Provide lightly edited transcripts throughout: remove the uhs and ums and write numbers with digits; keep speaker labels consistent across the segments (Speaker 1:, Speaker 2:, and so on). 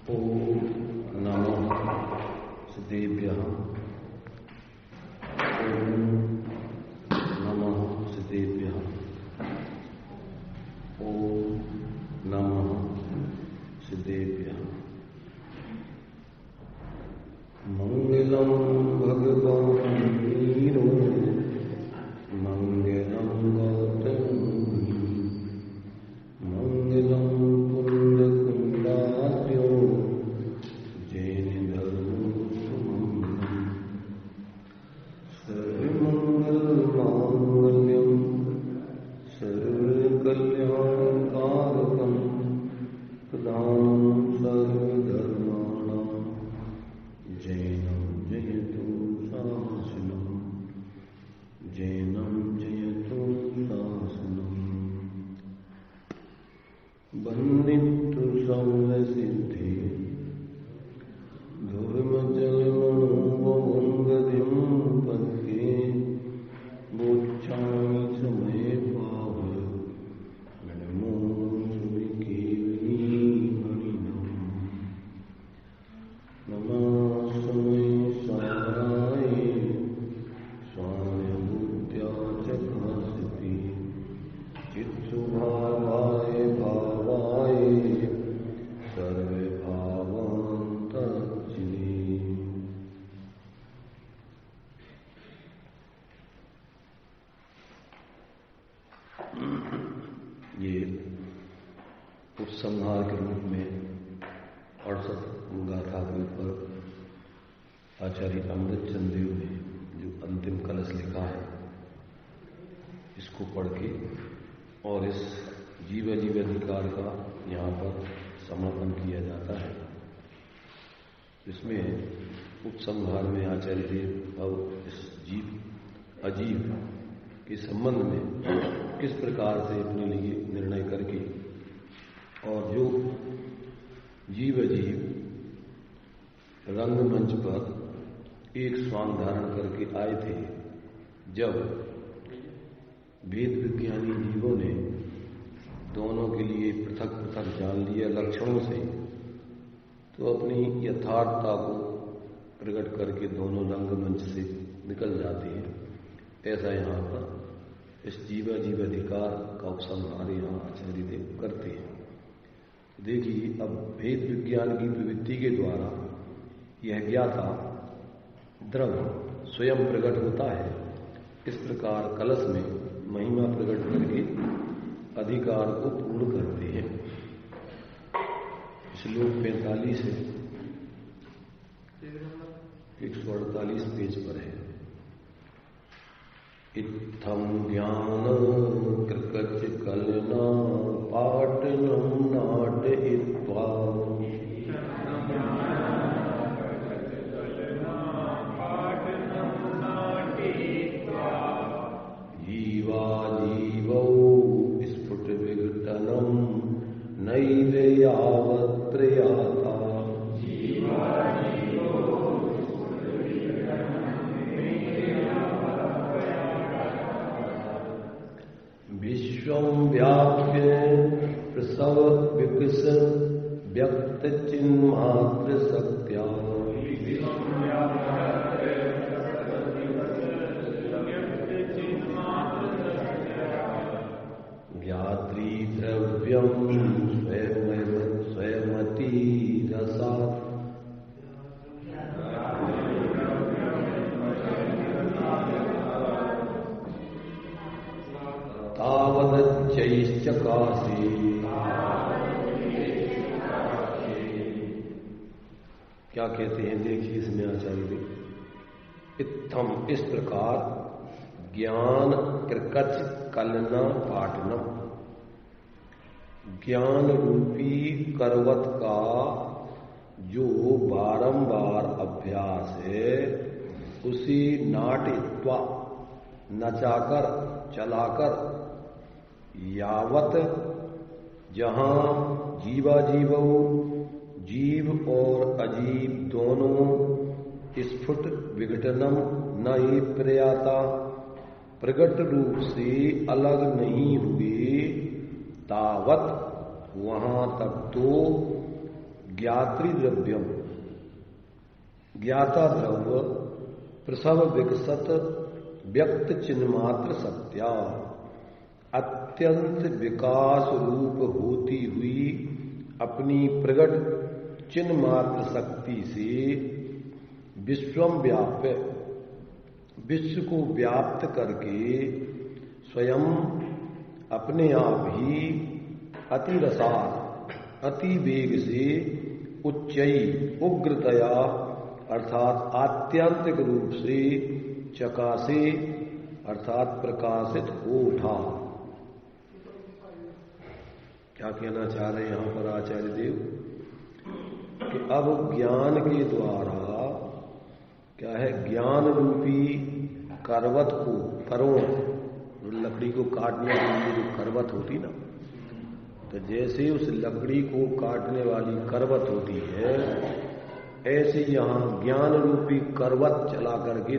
Speaker 1: ओम नमः सिद्धेभ्यः। ओम नमः सिद्धेभ्यः। ओम नमः सिद्धेभ्यः। मंगलम भगवान वीरो मंगलम गौतम मंगलम पुण्यकुंडाद्यो जैन धर्मो सुमंगलम सर्वमंगल मांगल्यम सर्वकल्याणकारकम प्रधानम सर्वधर्माणां जैनं जयतु शासनम जैनं जयतु शासनम बन्दितु सर्वसिद्धि धूर्मजलमणोपगदिं पद्ये मोक्षामि समये पाव नमो सुविकेवली मणिनम् नमस्मै साराय स्वामिभूत्या च भासति चित्सुभावाय भावाय सर्वे भावान्तर्जिने। ये उपसंहार के रूप में 68 गाथा के ऊपर आचार्य अमृतचंद देव ने जो अंतिम कलश लिखा है, इसको पढ़ के और इस जीव अधिकार का यहाँ पर समापन किया जाता है। इसमें उपसंहार में आचार्य देव अब इस जीव अजीव के संबंध में किस प्रकार से अपने लिए निर्णय करके और जो जीव अजीव रंगमंच पर एक स्वांग धारण करके आए थे, जब वेद विज्ञानी जीवों ने दोनों के लिए पृथक पृथक जान लिया लक्षणों से, तो अपनी यथार्थता को प्रकट करके दोनों रंगमंच से निकल जाते हैं। ऐसा यहाँ पर इस जीवाजीव अधिकार का उपसंहार यहाँ आचार्य देव करते हैं। देखिए, अब भेद विज्ञान की प्रवृत्ति के द्वारा यह ज्ञाता द्रव्य स्वयं प्रकट होता है। इस प्रकार कलश में महिमा प्रकट करके अधिकार को पूर्ण करते हैं। श्लोक 45 है, 148 पेज पर है। इत्थं ज्ञान कृकच कलना पाटनं नाटयित्वा जीवाजीवौ स्फुटविघटनं नैव यावत् प्रयाता विश्वं व्याप्य प्रसव विकस व्यक्त चिन्मात्र शक्त्या ज्ञात्री द्रव्यं स्वयमति रसात् तावदच्चैश्चकासे। क्या कहते हैं, देखिए इसमें आचार्य देव, इत्थम इस प्रकार ज्ञान कृकच कलना पाटनम, ज्ञान रूपी करवत का जो बारंबार अभ्यास है, उसी नाटित्वा नचाकर चलाकर यावत जहां जीवाजीवो जीव और अजीव दोनों स्फुट विघटनम न ही प्रयाता प्रकट रूप से अलग नहीं हुए, तावत वहां तक तो ज्ञात्री द्रव्यम ज्ञाता द्रव्य प्रसव विकसत व्यक्त चिन्मात्र सत्या अत्यंत विकास रूप होती हुई अपनी प्रगट चिन्मात्र शक्ति से विश्वम व्याप्य विश्व को व्याप्त करके स्वयं अपने आप ही अति रसात अति वेग से उच्चई उग्रतया अर्थात आत्यंतिक रूप से चकासे अर्थात प्रकाशित हो उठा। क्या कहना चाह रहे हैं यहां पर आचार्य देव कि अब ज्ञान के द्वारा क्या है, ज्ञान रूपी करवत को करों लकड़ी को काटने के लिए जो करवत होती ना, तो जैसे उस लकड़ी को काटने वाली करवत होती है ऐसे यहां ज्ञान रूपी करवत चला करके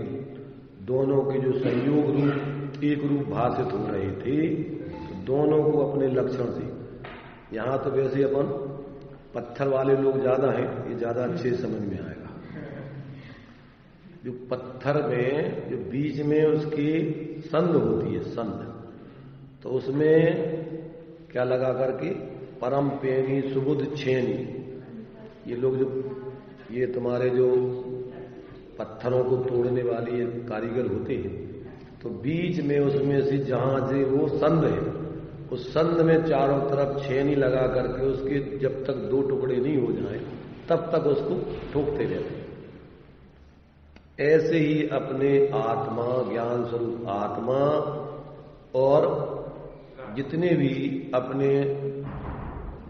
Speaker 1: दोनों के जो संयोग रूप एक रूप भाषित हो रहे थे तो दोनों को अपने लक्षण से, यहां तो वैसे अपन पत्थर वाले लोग ज्यादा हैं, ये ज्यादा अच्छे समझ में आएगा। जो पत्थर में जो बीच में उसकी संद होती है, संद, तो उसमें क्या लगा करके परम पेनी सुबुध छेनी, ये लोग जो ये तुम्हारे जो पत्थरों को तोड़ने वाले कारीगर होते हैं, तो बीच में उसमें से जहां से वो संद है उस संद में चारों तरफ छेनी लगा करके उसके जब तक दो टुकड़े नहीं हो जाए तब तक उसको ठोकते रहते हैं। ऐसे ही अपने आत्मा ज्ञान स्वरूप आत्मा और जितने भी अपने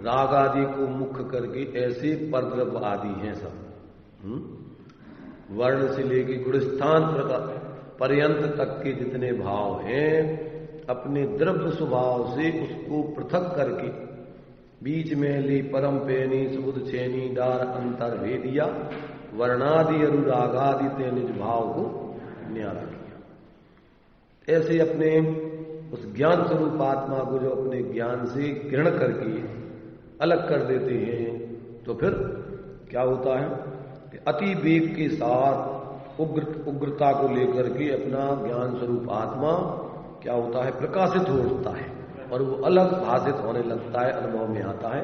Speaker 1: राग आदि को मुख्य करके ऐसे परद्रव्य आदि हैं सब, वर्ण से लेकर गुणस्थान पर्यंत तक के जितने भाव हैं अपने द्रव्य स्वभाव से उसको पृथक करके बीच में ली परम पेनी सुबुध छेनी डार अंतर भेदिया वर्णादि अनुरागादि ते निज भाव को न्यारा किया। ऐसे अपने उस ज्ञान स्वरूप आत्मा को जो अपने ज्ञान से ग्रहण करके अलग कर देते हैं तो फिर क्या होता है कि अति वेग के साथ उग्रता को लेकर के अपना ज्ञान स्वरूप आत्मा क्या होता है, प्रकाशित हो उठता है और वो अलग भाषित होने लगता है, अनुभव में आता है।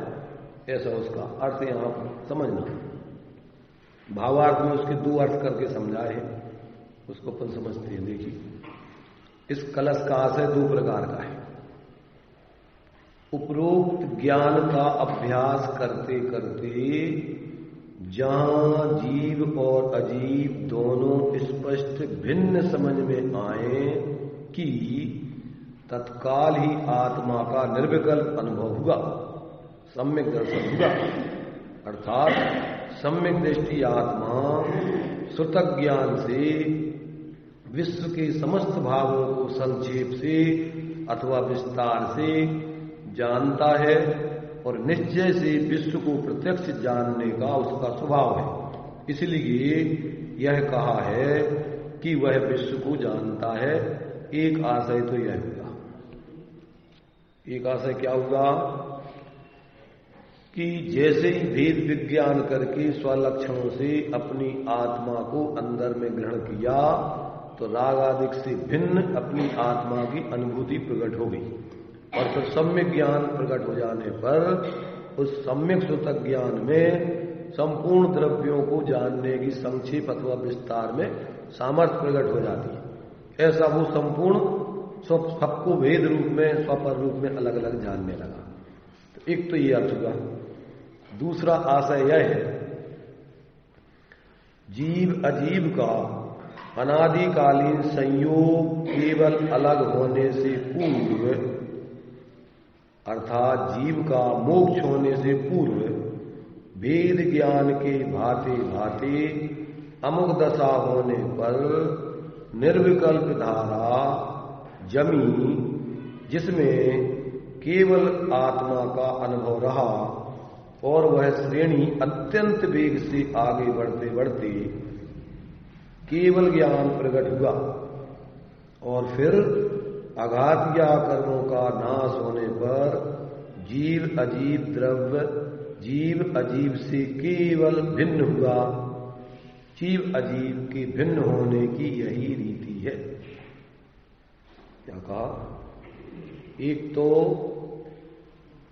Speaker 1: ऐसा उसका अर्थ यहां समझना। भावार्थ में उसके दो अर्थ करके समझाए हैं, उसको अपन समझते हैं। देखिए, इस कलश का आशय दो प्रकार का है। उपरोक्त ज्ञान का अभ्यास करते करते जहां जीव और अजीव दोनों स्पष्ट भिन्न समझ में आए कि तत्काल ही आत्मा का निर्विकल्प अनुभव हुआ, सम्यक दर्शन हुआ, अर्थात सम्यक दृष्टि आत्मा श्रुतक ज्ञान से विश्व के समस्त भावों को संक्षेप से अथवा विस्तार से जानता है और निश्चय से विश्व को प्रत्यक्ष जानने का उसका स्वभाव है। इसलिए यह कहा है कि वह विश्व को जानता है। एक आशय तो यह हुआ। एक आशय क्या हुआ कि जैसे ही भेद विज्ञान करके स्वलक्षणों से अपनी आत्मा को अंदर में ग्रहण किया तो राग आदि से भिन्न अपनी आत्मा की अनुभूति प्रकट हो गई और फिर सम्यक ज्ञान प्रकट हो जाने पर उस सम्यक श्रुतक ज्ञान में संपूर्ण द्रव्यों को जानने की संक्षेप अथवा विस्तार में सामर्थ्य प्रकट हो जाती है। ऐसा वो संपूर्ण सबको भेद रूप में स्वपर रूप में अलग अलग जानने लगा। तो एक तो ये अर्थ हुआ। दूसरा आशय यह है जीव अजीव का अनादिकालीन संयोग केवल अलग होने से पूर्व अर्थात जीव का मोक्ष होने से पूर्व वेद ज्ञान के भांति भांति अमुक दशा होने पर निर्विकल्प धारा जमी जिसमें केवल आत्मा का अनुभव रहा और वह श्रेणी अत्यंत वेग से आगे बढ़ते बढ़ते केवल ज्ञान प्रकट हुआ और फिर अघात या कर्मों का नाश होने पर जीव अजीव द्रव्य जीव अजीव से केवल भिन्न हुआ। जीव अजीव के भिन्न होने की यही रीति है। क्या कहा? एक तो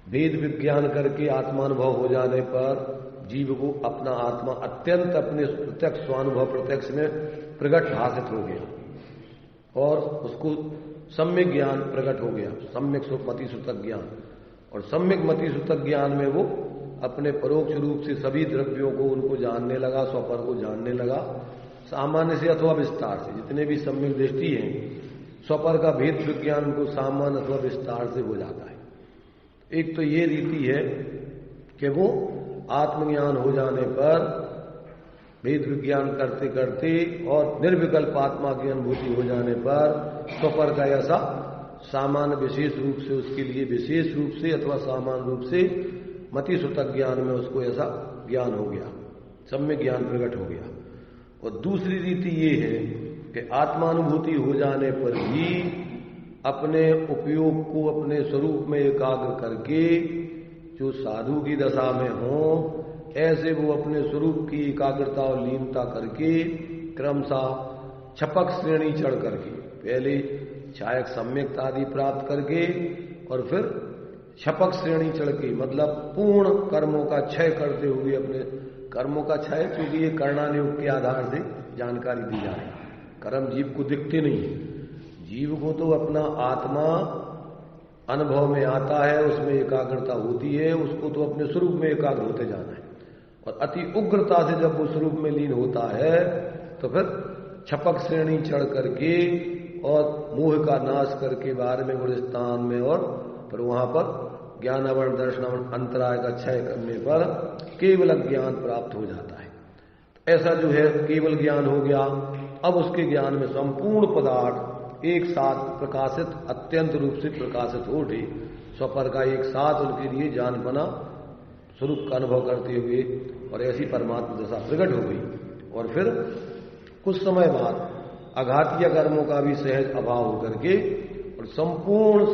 Speaker 1: वेद विज्ञान करके आत्मानुभव हो जाने पर जीव को अपना आत्मा अत्यंत अपने प्रत्यक्ष स्वानुभव प्रत्यक्ष में प्रकट भाषित हो गया और उसको सम्यक ज्ञान प्रकट हो गया, सम्यक मति सूतक ज्ञान। और सम्यक मति सूतक ज्ञान में वो अपने परोक्ष रूप से सभी द्रव्यों को उनको जानने लगा, स्वपर को जानने लगा, सामान्य से अथवा विस्तार से। जितने भी सम्यक दृष्टि हैं, स्वपर का भेद विज्ञान उनको सामान्य अथवा विस्तार से हो जाता है। एक तो ये रीति है कि वो आत्मज्ञान हो जाने पर वेद विज्ञान करते करते और निर्विकल्प आत्मा की अनुभूति हो जाने पर स्वपर का ऐसा सामान्य विशेष रूप से उसके लिए विशेष रूप से अथवा सामान्य रूप से मति सूतक ज्ञान में उसको ऐसा ज्ञान हो गया, सम्यक ज्ञान प्रकट हो गया। और दूसरी रीति ये है कि आत्मानुभूति हो जाने पर भी अपने उपयोग को अपने स्वरूप में एकाग्र करके जो साधु की दशा में हो, ऐसे वो अपने स्वरूप की एकाग्रता और लीनता करके क्रमशः छपक श्रेणी चढ़ करके पहले छायक सम्यकता आदि प्राप्त करके और फिर छपक श्रेणी चढ़ के मतलब पूर्ण कर्मों का क्षय करते हुए अपने कर्मों का क्षय, क्योंकि ये कर्णानुयोग के आधार से जानकारी दी जा रही है। कर्म जीव को दिखते नहीं है, जीव को तो अपना आत्मा अनुभव में आता है, उसमें एकाग्रता होती है, उसको तो अपने स्वरूप में एकाग्र होते जाना है। और अति उग्रता से जब वो स्वरूप में लीन होता है तो फिर छपक श्रेणी चढ़ करके और मोह का नाश करके बाहर में गुणस्थान में और फिर वहां पर ज्ञानावरण दर्शनावरण अंतराय का क्षय करने पर केवल ज्ञान प्राप्त हो जाता है। ऐसा जो है केवल ज्ञान हो गया। अब उसके ज्ञान में संपूर्ण पदार्थ एक साथ प्रकाशित, अत्यंत रूप से प्रकाशित हो उठे, स्वपर का एक साथ उनके लिए जान बना, स्वरूप का अनुभव करते हुए और ऐसी परमात्मा दशा प्रकट हो गई। और फिर कुछ समय बाद अघातीय कर्मों का भी सहज अभाव होकर के और संपूर्ण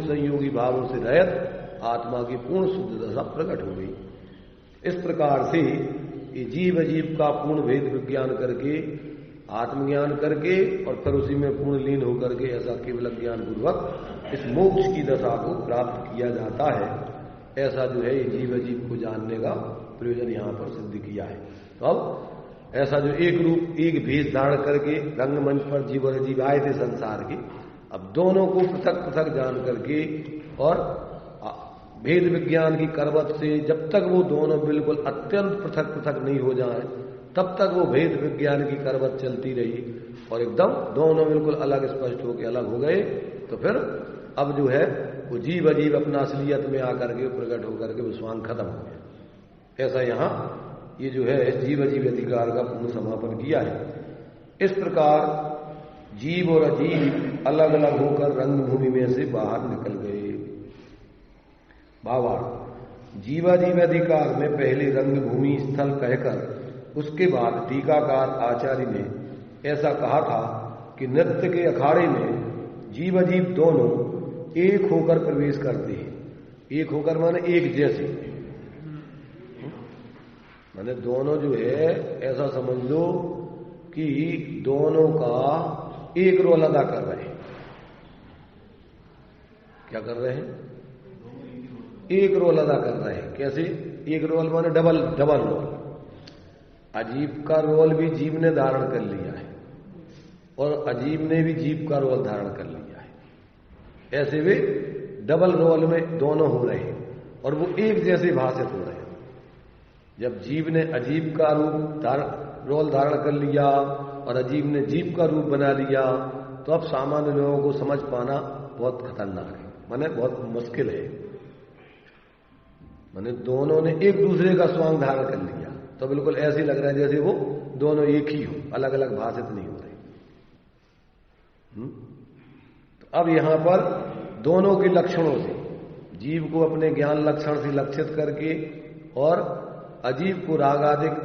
Speaker 1: संयोगी भावों से रहित आत्मा की पूर्ण शुद्ध दशा प्रकट हो गई। इस प्रकार से ये जीव अजीव का पूर्ण भेद विज्ञान करके, आत्मज्ञान करके और फिर उसी में पूर्ण लीन होकर के ऐसा केवल ज्ञान पूर्वक इस मोक्ष की दशा को प्राप्त किया जाता है। ऐसा जो है जीव अजीव को जानने का प्रयोजन यहां पर सिद्ध किया है। तो अब ऐसा जो एक रूप एक भेष धारण करके रंगमंच पर जीव और अजीव आए थे संसार के, अब दोनों को पृथक पृथक जान करके और भेद विज्ञान की करवत से जब तक वो दोनों बिल्कुल अत्यंत पृथक पृथक नहीं हो जाए तब तक वो भेद विज्ञान की करवत चलती रही और एकदम दोनों बिल्कुल अलग स्पष्ट होकर अलग हो गए। तो फिर अब जो है वो जीव अजीव अपना असलियत में आकर के प्रकट होकर के विश्वांग खत्म हो गया। ऐसा यहां ये जो है जीव अजीव अधिकार का पूर्ण समापन किया है। इस प्रकार जीव और अजीव अलग अलग होकर रंगभूमि में से बाहर निकल गए। भावार्थ, जीवाजीव अधिकार में पहले रंगभूमि स्थल कहकर उसके बाद टीकाकार आचार्य ने ऐसा कहा था कि नृत्य के अखाड़े में जीव अजीव दोनों एक होकर प्रवेश करते हैं। एक होकर माने एक जैसे, माने दोनों जो है ऐसा समझ लो कि दोनों का एक रोल अदा कर रहे हैं। क्या कर रहे हैं? एक रोल अदा कर रहे हैं। कैसे? एक रोल माने डबल रोल। अजीब का रोल भी जीव ने धारण कर लिया है और अजीब ने भी जीव का रोल धारण कर लिया है। ऐसे वे डबल रोल में दोनों हो रहे हैं और वो एक जैसे भाषित हो रहे हैं। जब जीव ने अजीब का रोल धारण कर लिया और अजीब ने जीव का रूप बना लिया तो अब सामान्य लोगों को समझ पाना बहुत खतरनाक है, माने बहुत मुश्किल है। माने दोनों ने एक दूसरे का स्वांग धारण कर लिया तो बिल्कुल ऐसे लग रहा है जैसे वो दोनों एक ही हो, अलग अलग भाषित नहीं हो रहे। तो अब यहां पर दोनों के लक्षणों से, जीव को अपने ज्ञान लक्षण से लक्षित करके और अजीब को रागादिक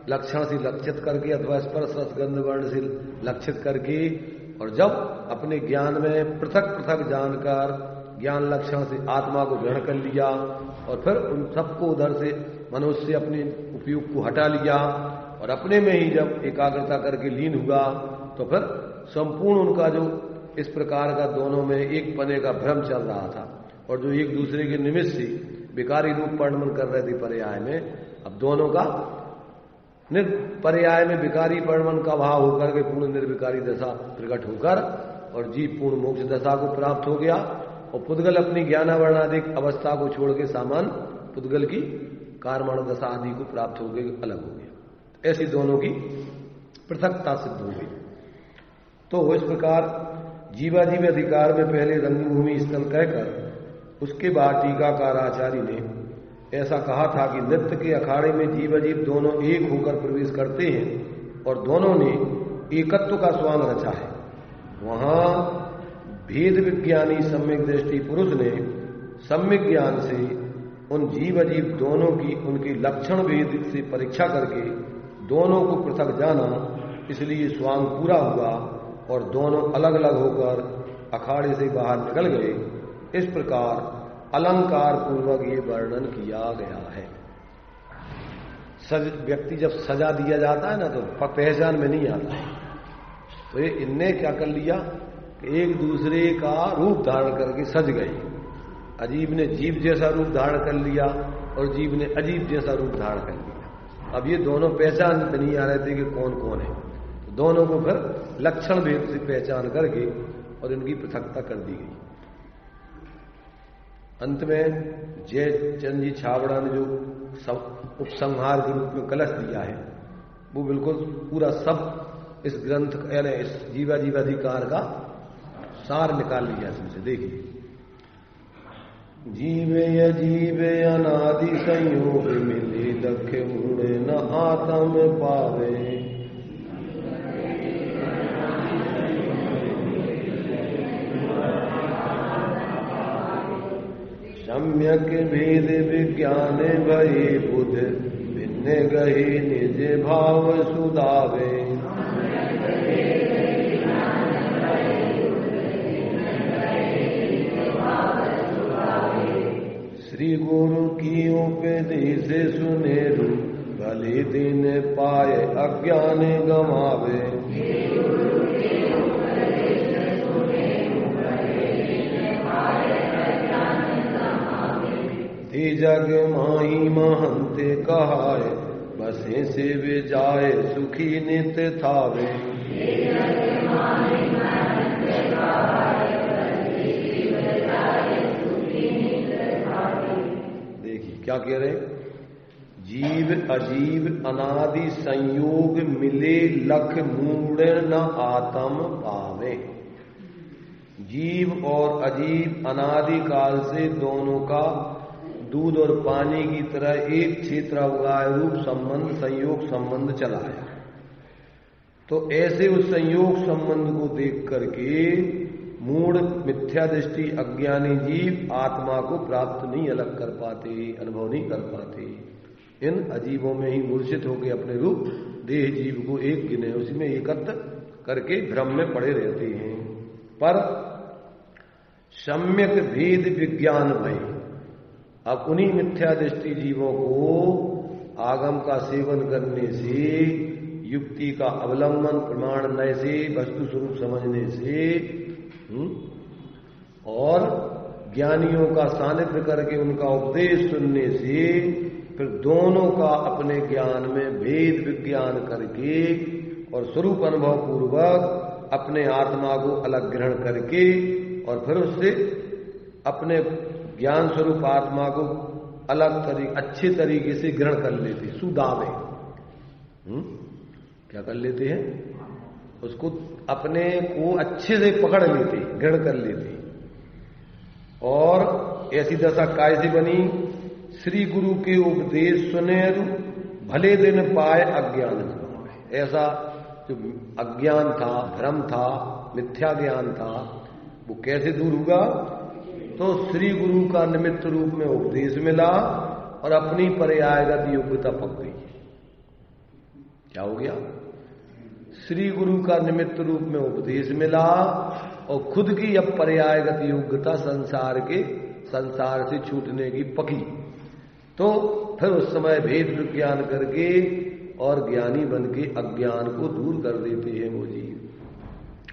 Speaker 1: लक्षण से लक्षित करके अथवा स्पर्श रसगंध वर्ण से लक्षित करके और जब अपने ज्ञान में पृथक पृथक जानकर ज्ञान लक्षण से आत्मा को ग्रहण कर लिया और फिर उन सबको उधर से मनुष्य से अपने उपयोग को हटा लिया और अपने में ही जब एकाग्रता करके लीन हुआ तो फिर संपूर्ण उनका जो इस प्रकार का दोनों में एक पने का भ्रम चल रहा था और जो एक दूसरे के निमित्त से विकारी रूप परिणमन कर रहे थे पर्याय में, अब दोनों का पर्याय में विकारी परिणमन का भाव होकर के पूर्ण निर्विकारी दशा प्रकट होकर और जीव पूर्ण मोक्ष दशा को प्राप्त हो गया और पुद्गल अपनी ज्ञानावरणादिक अवस्था को छोड़ के सामान्य पुद्गल की कारमाण दशा आदि को प्राप्त हो गए, अलग हो गया। ऐसी दोनों की पृथकता सिद्ध हो गई। तो इस प्रकार जीवाजीव अधिकार में पहले रंगभूमि स्थल कहकर उसके बाद टीकाकार आचार्य ने ऐसा कहा था कि नृत्य के अखाड़े में जीव अजीव दोनों एक होकर प्रवेश करते हैं और दोनों ने एकत्व का स्वांग रचा है। वहां भेद विज्ञानी सम्यक दृष्टि पुरुष ने सम्यक ज्ञान से उन जीव अजीव दोनों की उनके लक्षण भेद से परीक्षा करके दोनों को पृथक जाना, इसलिए स्वांग पूरा हुआ और दोनों अलग अलग होकर अखाड़े से बाहर निकल गए। इस प्रकार अलंकार पूर्वक ये वर्णन किया गया है। व्यक्ति जब सजा दिया जाता है ना तो पहचान में नहीं आता है। तो ये इनने क्या कर लिया कि एक दूसरे का रूप धारण करके सज गए। अजीब ने जीव जैसा रूप धारण कर लिया और जीव ने अजीब जैसा रूप धारण कर लिया। अब ये दोनों पहचान में नहीं आ रहे थे कि कौन कौन है, तो दोनों को फिर लक्षण भेद से पहचान करके और इनकी पृथकता कर दी गई। अंत में जयचंद जी छाबड़ा ने जो उपसंहार के रूप में कलश दिया है वो बिल्कुल पूरा सब इस ग्रंथ यानी इस जीवाधिकार का सार निकाल लिया इसमें। देखिए, जीवे अजीवे अनादि संयोग मिले लख मुड़े न आत्म पावे। सम्यक भेद विज्ञान भये बुध भिन्न गहे निज भाव सुधावे। श्री गुरु की उपदेश सुनेरु भले दिन पाए अज्ञान गमावे। जग माही महंते कहाए बसे से वे जाए सुखी नित थावे। देखिए क्या कह रहे, जीव अजीव अनादि संयोग मिले लख मूढ़ न आत्म पावे। जीव और अजीव अनादि काल से दोनों का दूध और पानी की तरह एक क्षेत्र अवगाह रूप संबंध संयोग संबंध चला है। तो ऐसे उस संयोग संबंध को देख करके मूढ़ मिथ्या दृष्टि अज्ञानी जीव आत्मा को प्राप्त नहीं अलग कर पाते, अनुभव नहीं कर पाते। इन अजीबों में ही मूर्छित होकर अपने रूप देह जीव को एक गिने उसी में एकत्र करके भ्रम में पड़े रहते हैं। पर सम्यक भेद विज्ञान भय, अब उन्हीं मिथ्या दृष्टि जीवों को आगम का सेवन करने से, युक्ति का अवलंबन प्रमाण नय से, वस्तु स्वरूप समझने से और ज्ञानियों का सानिध्य करके उनका उपदेश सुनने से फिर दोनों का अपने ज्ञान में भेद विज्ञान करके और स्वरूप अनुभव पूर्वक अपने आत्मा को अलग ग्रहण करके और फिर उससे अपने ज्ञान स्वरूप आत्मा को अलग अच्छे तरीके से ग्रहण कर लेते, सुदावे। क्या कर लेते हैं, उसको अपने को अच्छे से पकड़ लेते, ग्रहण कर लेते। और ऐसी दशा कैसे बनी, श्री गुरु के उपदेश सुनेरु भले दिन पाए अज्ञान। ऐसा जो अज्ञान था, भ्रम था, मिथ्या ज्ञान था, वो कैसे दूर हुआ, तो श्री गुरु का निमित्त रूप में उपदेश मिला और अपनी पर्यायगत योग्यता पक गई। क्या हो गया, श्री गुरु का निमित्त रूप में उपदेश मिला और खुद की अब पर्यायगत योग्यता संसार से छूटने की पकी। तो फिर उस समय भेद विज्ञान करके और ज्ञानी बन के अज्ञान को दूर कर देते हैं वो जीव।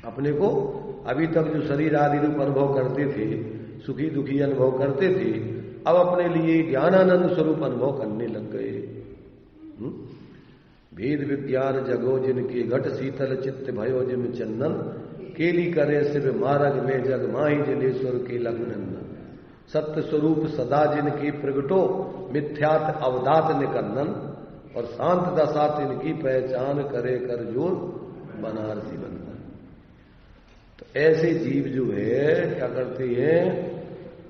Speaker 1: अपने को अभी तक जो शरीर आदि रूप अनुभव करते थे, सुखी दुखी अनुभव करते थे, अब अपने लिए ज्ञानानंद स्वरूप अनुभव करने लग गए। भेद विज्ञान जगो जिनके घट शीतल चित्त भयो जिम चंदन, केली करे शिव मार्ग में जग माही जिनेश्वर के लग्नंदन। सत्य स्वरूप सदा जिनकी प्रगटो मिथ्यात अवदात निकंदन, और शांत दशा तिनकी पहचान करे कर जोर बनारसी बंधन। तो ऐसे जीव जो है क्या करते हैं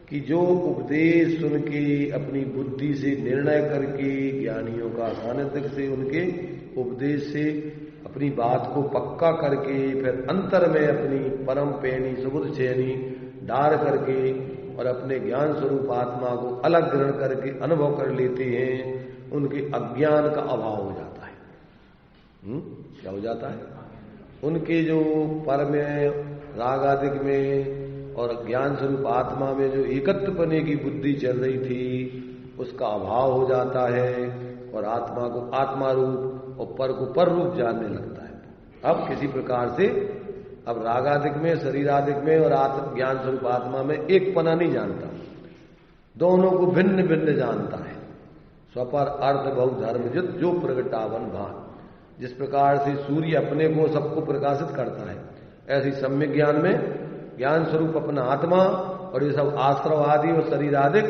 Speaker 1: कि जो उपदेश सुन के अपनी बुद्धि से निर्णय करके ज्ञानियों का सानिध्य से उनके उपदेश से अपनी बात को पक्का करके फिर अंतर में अपनी परम पैनी सुबुध चैनी डार करके और अपने ज्ञान स्वरूप आत्मा को अलग ग्रहण करके अनुभव कर लेते हैं, उनके अज्ञान का अभाव हो जाता है। क्या हो जाता है? उनके जो पर में राग आदि में और ज्ञान स्वरूप आत्मा में जो एकत्वपने की बुद्धि चल रही थी उसका अभाव हो जाता है और आत्मा को आत्मा रूप और पर को पर रूप जानने लगता है। अब किसी प्रकार से अब रागादिक में शरीरादिक में और आत्म ज्ञान स्वरूप आत्मा में एक पना नहीं जानता, दोनों को भिन्न भिन्न जानता है। स्वपर अर्थ बहु धर्म जित जो प्रगटावन भान। जिस प्रकार से सूर्य अपने को सबको प्रकाशित करता है, ऐसी सम्यक ज्ञान में ज्ञान स्वरूप अपना आत्मा और ये सब आश्रव आदि और शरीर आदि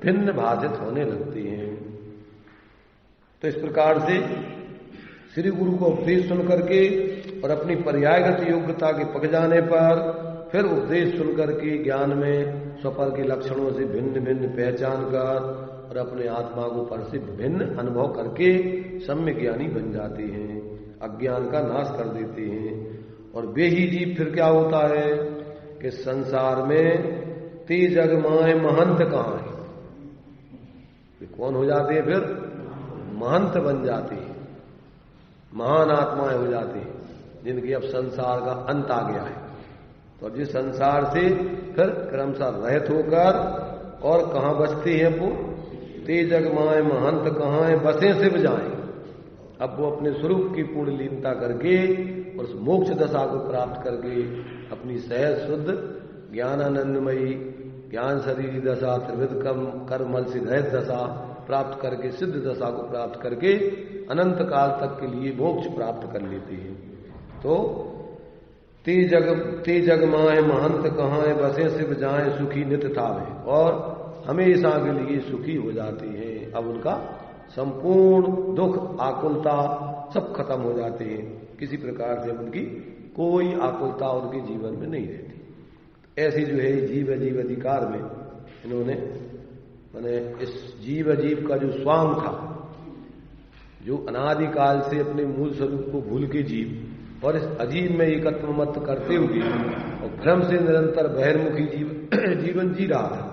Speaker 1: भिन्न भाषित होने लगते हैं। तो इस प्रकार से श्री गुरु को उपदेश सुन करके और अपनी पर्यायगत योग्यता के पक जाने पर फिर उपदेश सुन करके ज्ञान में स्वपर के लक्षणों से भिन्न भिन्न पहचान कर और अपने आत्मा को पर से भिन्न अनुभव करके सम्यक ज्ञानी बन जाते हैं, अज्ञान का नाश कर देते हैं। और वे ही जीव फिर क्या होता है कि संसार में ते जग माए महंत कहाँ है, कौन हो जाते हैं? फिर महंत बन जाते हैं, महान आत्माएं हो जाती हैं जिनकी अब संसार का अंत आ गया है। तो जिस संसार से फिर क्रमशः रहित होकर और कहाँ बचते हैं वो? ते जग माए महंत कहाँ है बसे शिव जाए। अब वो अपने स्वरूप की पूर्ण लीनता करके और उस मोक्ष दशा को प्राप्त करके अपनी सहज शुद्ध ज्ञानानंदमयी ज्ञान शरीर दशा त्रिविध कर्मल से रहित दशा प्राप्त करके सिद्ध दशा को प्राप्त करके अनंत काल तक के लिए मोक्ष प्राप्त कर लेते हैं। तो ते जग माए महंत कहाँ है बसे शिव जाए सुखी नित थावे, और हमेशा के लिए सुखी हो जाते हैं। अब उनका संपूर्ण दुख आकुलता सब खत्म हो जाते हैं, किसी प्रकार से उनकी कोई आकुलता उनके जीवन में नहीं रहती। ऐसी जो है जीव अधिकार में इन्होंने मैंने इस जीव का जो स्वांग था, जो अनादिकाल से अपने मूल स्वरूप को भूल के जीव और इस अजीब में एकत्व मत करते हुए और भ्रम से निरंतर बहिर्मुखी जीवन जी रहा था।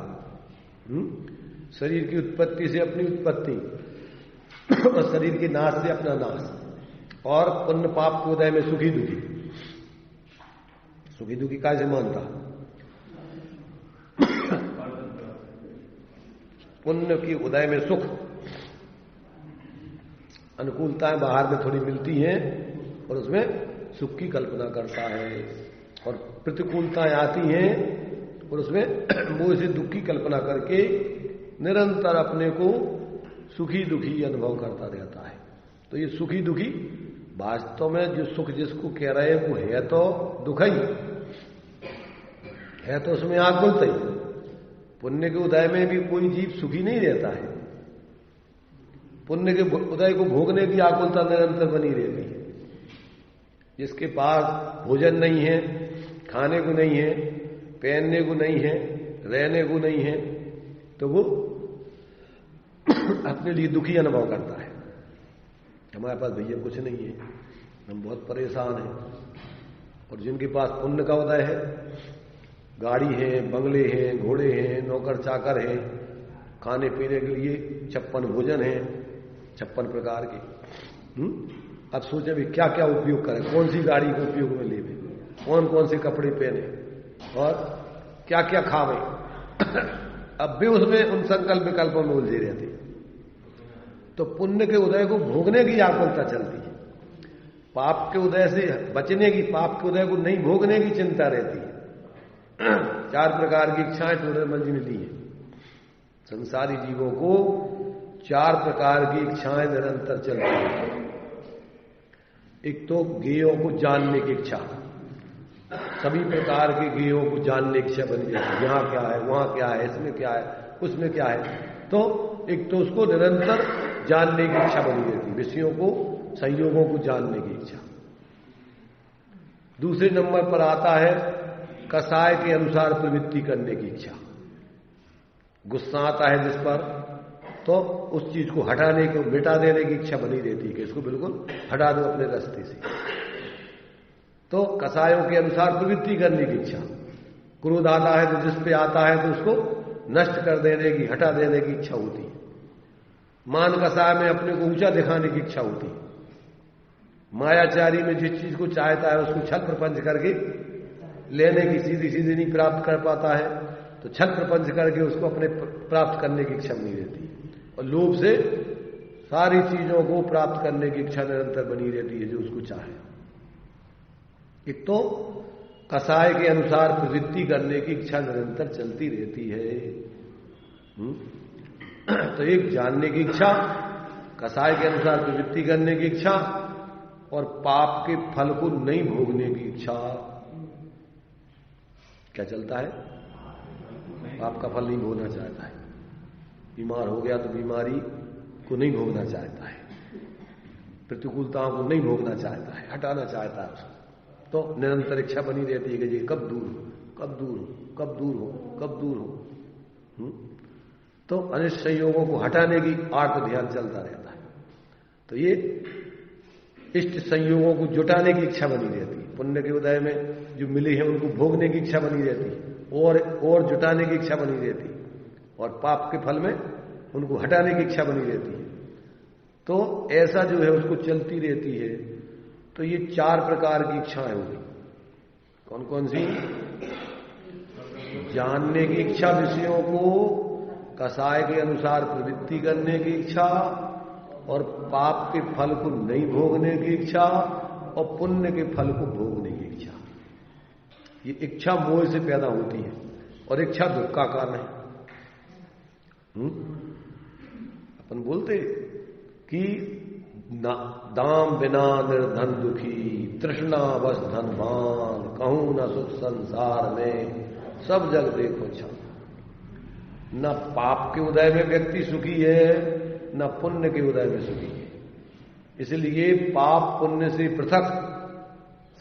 Speaker 1: शरीर की उत्पत्ति से अपनी उत्पत्ति और शरीर के नाश से अपना नाश, और पुण्य पाप के उदय में सुखी दुखी कैसे मानता? पुण्य की उदय में सुख, अनुकूलताएं बाहर में थोड़ी मिलती हैं और उसमें सुख की कल्पना करता है, और प्रतिकूलताएं आती हैं और उसमें वो इसे दुख की कल्पना करके निरंतर अपने को सुखी दुखी अनुभव करता रहता है। तो ये सुखी दुखी वास्तव में जो सुख जिसको कह रहे हैं वो है तो दुख ही है, तो उसमें आकुलता ही। पुण्य के उदय में भी कोई जीव सुखी नहीं रहता है, पुण्य के उदय को भोगने की आकुलता निरंतर बनी रहती है। जिसके पास भोजन नहीं है, खाने को नहीं है, पहनने को नहीं है, रहने को नहीं है, तो वो अपने लिए दुखी अनुभव करता है। हमारे पास भैया कुछ नहीं है, हम बहुत परेशान हैं। और जिनके पास पुण्य का उदय है, गाड़ी है, बंगले हैं, घोड़े हैं, नौकर चाकर हैं, खाने पीने के लिए 56 भोजन है, 56 प्रकार के। अब सोचे भी क्या क्या उपयोग करें, कौन सी गाड़ी को उपयोग में ले, कौन कौन से कपड़े पहने और क्या क्या खावे। अब भी उसमें उन संकल्प विकल्पों में उलझे रहते। तो पुण्य के उदय को भोगने की आकुलता चलती है, पाप के उदय से बचने की, पाप के उदय को नहीं भोगने की चिंता रहती है। 4 प्रकार की इच्छाएं टोडरमल जी ने दी है। संसारी जीवों को 4 प्रकार की इच्छाएं निरंतर चलती है। एक तो गेयों को जानने की इच्छा, सभी प्रकार के गेयों को जानने की इच्छा बनी रहती है, यहां क्या है, वहां क्या है, इसमें क्या है, उसमें क्या है। तो एक तो उसको निरंतर जानने की इच्छा बनी रहती है, विषयों को, संयोगों को जानने की इच्छा। दूसरे नंबर पर आता है कसाय के अनुसार प्रवृत्ति करने की इच्छा। गुस्सा आता है जिस पर, तो उस चीज को हटाने को, मिटा देने की इच्छा बनी रहती है कि इसको बिल्कुल हटा दो अपने रास्ते से। तो कसायों के अनुसार प्रवृत्ति करने की इच्छा। क्रोध आता है तो जिस पे आता है तो उसको नष्ट कर देने की, हटा देने की इच्छा होती है। मान कसाय में अपने को ऊंचा दिखाने की इच्छा होती है। मायाचारी में जिस चीज को चाहता है उसको छल प्रपंच करके लेने की, सीधी सीधी नहीं प्राप्त कर पाता है तो छल प्रपंच करके उसको अपने प्राप्त करने की इच्छा बनी रहती है। और लोभ से सारी चीजों को प्राप्त करने की इच्छा निरंतर बनी रहती है जो उसको चाहे। एक तो कसाय के अनुसार प्रवृत्ति करने की इच्छा निरंतर चलती रहती है। तो एक जानने की इच्छा, कसाय के अनुसार प्रवृत्ति करने की इच्छा, और पाप के फल को नहीं भोगने की इच्छा। क्या चलता है? पाप का फल नहीं भोगना चाहता है। बीमार हो गया तो बीमारी को नहीं भोगना चाहता है, प्रतिकूलताओं को नहीं भोगना चाहता है, हटाना चाहता है उसको। तो निरंतर इच्छा बनी रहती है कि ये कब दूर हो, कब दूर हो, कब दूर हो, कब दूर हो। तो अनिष्ट संयोगों को हटाने की आर्त ध्यान चलता रहता है। तो ये इष्ट संयोगों को जुटाने की इच्छा बनी रहती है। पुण्य के उदय में जो मिली है उनको भोगने की इच्छा बनी रहती है, और जुटाने की इच्छा बनी रहती है, और पाप के फल में उनको हटाने की इच्छा बनी रहती है। तो ऐसा जो है उसको चलती रहती है। तो ये 4 प्रकार की इच्छाएं होगी। कौन कौन सी? जानने की इच्छा विषयों को, कसाय के अनुसार प्रवृत्ति करने की इच्छा, और पाप के फल को नहीं भोगने की इच्छा, और पुण्य के फल को भोगने की इच्छा। ये इच्छा मोह से पैदा होती है, और इच्छा दुख का कारण है। अपन बोलते कि दाम बिना निर्धन दुखी, तृष्णा बस धनवान, कहूं न सुख संसार में, सब जग देखो छा। न पाप के उदय में व्यक्ति सुखी है, न पुण्य के उदय में सुखी है। इसलिए पाप पुण्य से पृथक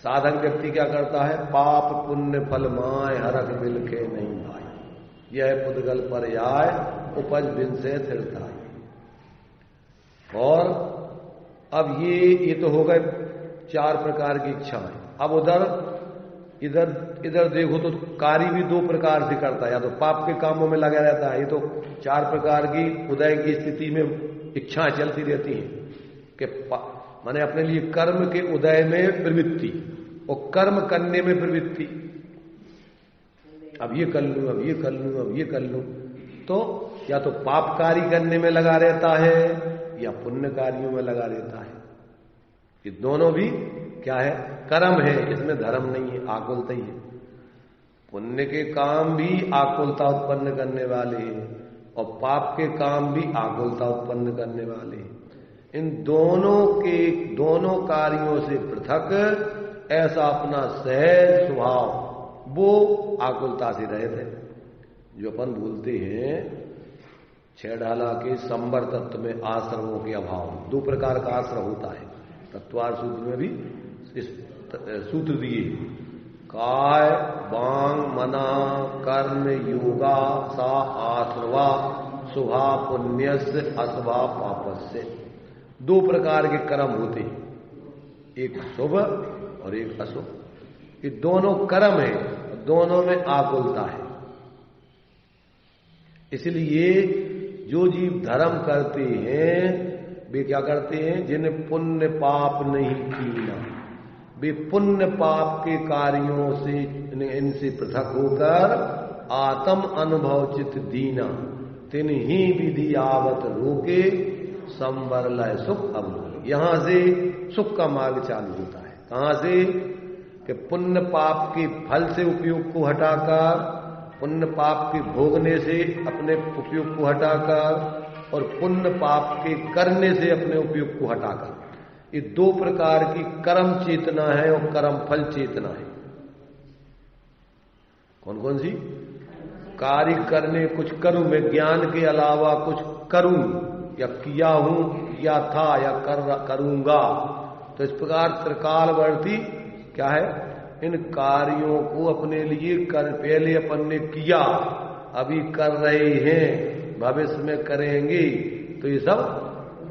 Speaker 1: साधक व्यक्ति क्या करता है? पाप पुण्य फल माय हरक मिलके नहीं भाई, यह पुद्गल पर आय उपज बिन से थिरताई। और अब ये तो हो गए 4 प्रकार की इच्छाएं। अब इधर देखो तो कार्य भी 2 प्रकार से करता है, या तो पाप के कामों में लगा रहता है। ये तो 4 प्रकार की उदय की स्थिति में इच्छाएं चलती रहती हैं कि माने अपने लिए कर्म के उदय में प्रवृत्ति, और कर्म करने में प्रवृत्ति। अब ये कर लूं, अब ये कर लूं, अब ये कर लूं। तो या तो पाप कार्य करने में लगा रहता है, या पुण्य कार्यों में लगा रहता है। ये दोनों भी क्या है? कर्म है, इसमें धर्म नहीं है, आकुलता ही है। पुण्य के काम भी आकुलता उत्पन्न करने वाले हैं, और पाप के काम भी आकुलता उत्पन्न करने वाले हैं। इन दोनों कार्यों से पृथक ऐसा अपना सहज स्वभाव, वो आकुलता से रहित है। जो अपन बोलते हैं 6 ढाला के संवर तत्व में आश्रमों के अभाव। 2 प्रकार का आश्रम होता है, तत्वार सूत्र में भी इस सूत्र दिए, काय वांग मना कर्म योगा सा आश्रवा शुभा पुण्यस्य अशुभा पापस्य। 2 प्रकार के कर्म होते हैं, एक शुभ और एक अशुभ। ये दोनों कर्म है, दोनों में आकुलता है। इसलिए जो जीव धर्म करते हैं वे क्या करते हैं? जिन्हें पुण्य पाप नहीं कीना, वे पुण्य पाप के कार्यों से इनसे पृथक होकर आत्म अनुभव चित दीना, तिन्ही विधि आवत रोके संवर लय सुख अवलोक। यहां से सुख का मार्ग चालू होता है। कहां से? कि पुण्य पाप के फल से उपयोग को हटाकर, पुण्य पाप के भोगने से अपने उपयोग को हटाकर और पुण्य पाप के करने से अपने उपयोग को हटाकर, ये दो प्रकार की कर्म चेतना है और कर्म फल चेतना है। कौन कौन सी? कार्य करने कुछ करूं मैं, ज्ञान के अलावा कुछ करूं, या किया हूं, किया था, या करूंगा। तो इस प्रकार त्रिकालवर्ती क्या है? इन कार्यों को अपने लिए पहले अपन ने किया, अभी कर रहे हैं, भविष्य में करेंगे, तो ये सब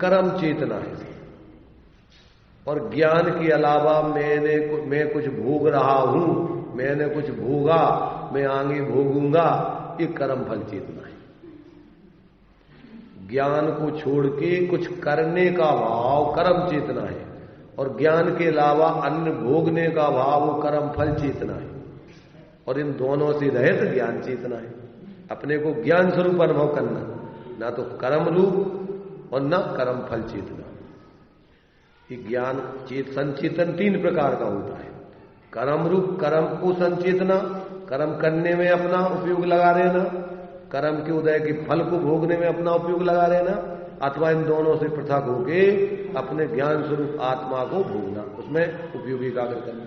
Speaker 1: कर्म चेतना है। और ज्ञान के अलावा मैं कुछ भोग रहा हूं, मैंने कुछ भोगा, मैं आगे भोगूंगा, ये कर्म फल चेतना है। ज्ञान को छोड़ के कुछ करने का भाव कर्म चेतना है, और ज्ञान के अलावा अन्य भोगने का भाव वो कर्म फल चेतना है। और इन दोनों से रहित ज्ञान चेतना है। अपने को ज्ञान स्वरूप अनुभव करना, ना तो कर्म रूप और ना कर्म फल चेतना। ये ज्ञान संचेतन तीन प्रकार का होता है। कर्म रूप, कर्म को संचेतना, कर्म करने में अपना उपयोग लगा रहना, कर्म के उदय के फल को भोगने में अपना उपयोग लगा रहना, अथवा इन दोनों से पृथक होके अपने ज्ञान स्वरूप आत्मा को भोगना, उसमें उपयोग एकाग्र करना।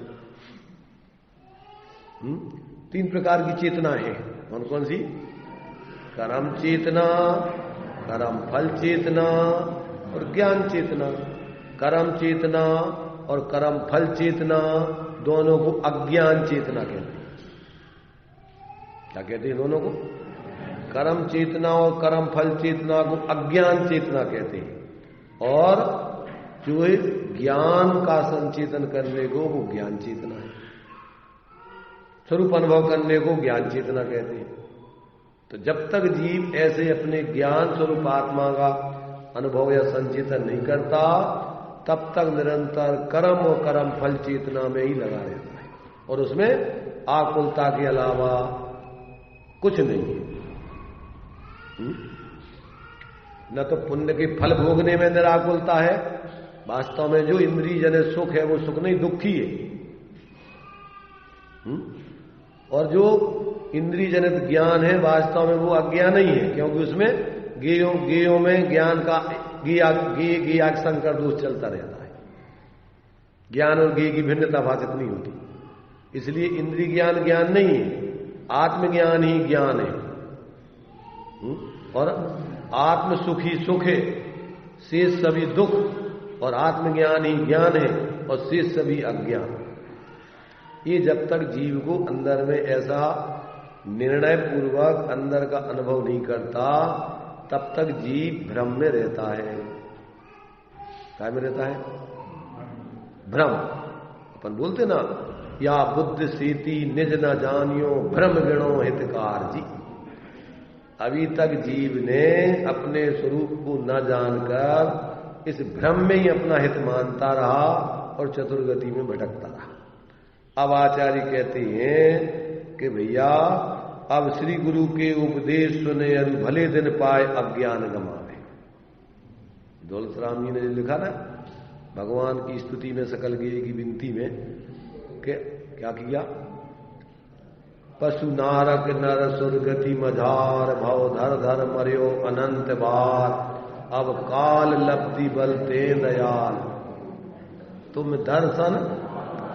Speaker 1: तीन प्रकार की चेतना है। कौन कौन सी? कर्म चेतना, कर्म फल चेतना और ज्ञान चेतना। कर्म चेतना और कर्म फल चेतना दोनों को अज्ञान चेतना कहते हैं। क्या कहते हैं दोनों को? कर्म चेतना और कर्म फल चेतना को अज्ञान चेतना कहते हैं, और जो है ज्ञान का संचेतन करने को वो ज्ञान चेतना है। स्वरूप अनुभव करने को ज्ञान चेतना कहते हैं। तो जब तक जीव ऐसे अपने ज्ञान स्वरूप आत्मा का अनुभव या संचेतन नहीं करता, तब तक निरंतर कर्म और कर्म फल चेतना में ही लगा रहता है, और उसमें आकुलता के अलावा कुछ नहीं है। न तो पुण्य के फल भोगने में निराकुलता है। वास्तव में जो इंद्रिय जनित सुख है वो सुख नहीं, दुखी है। और जो इंद्रिय जनित ज्ञान है वास्तव में वो अज्ञान नहीं है, क्योंकि उसमें गेयों में ज्ञान का गे संकर दोष चलता रहता है। ज्ञान और गे की भिन्नता भाषित नहीं होती। इसलिए इंद्रिय ज्ञान ज्ञान नहीं है, आत्मज्ञान ही ज्ञान है। और आत्म सुख ही सुख है, शेष सभी दुख, और आत्मज्ञान ही ज्ञान है और शेष सभी अज्ञान। ये जब तक जीव को अंदर में ऐसा निर्णय पूर्वक अंदर का अनुभव नहीं करता, तब तक जीव भ्रम में रहता है। क्या में रहता है? भ्रम। अपन बोलते ना, या बुद्ध सीति निज न जानियो भ्रम गिणो हितकार जी। अभी तक जीव ने अपने स्वरूप को न जानकर इस भ्रम में ही अपना हित मानता रहा और चतुर्गति में भटकता रहा। अब आचार्य कहते हैं कि भैया अब श्री गुरु के उपदेश सुने अरु भले दिन पाए अज्ञान गमावे। दौलत राम जी ने लिखा ना भगवान की स्तुति में सकल गेय की विनती में कि क्या किया? पशु नारक नर सुरगति मझार भव धर धर मर्यो अनंत बार अब काल लब्धि बलते दयाल तुम दर्शन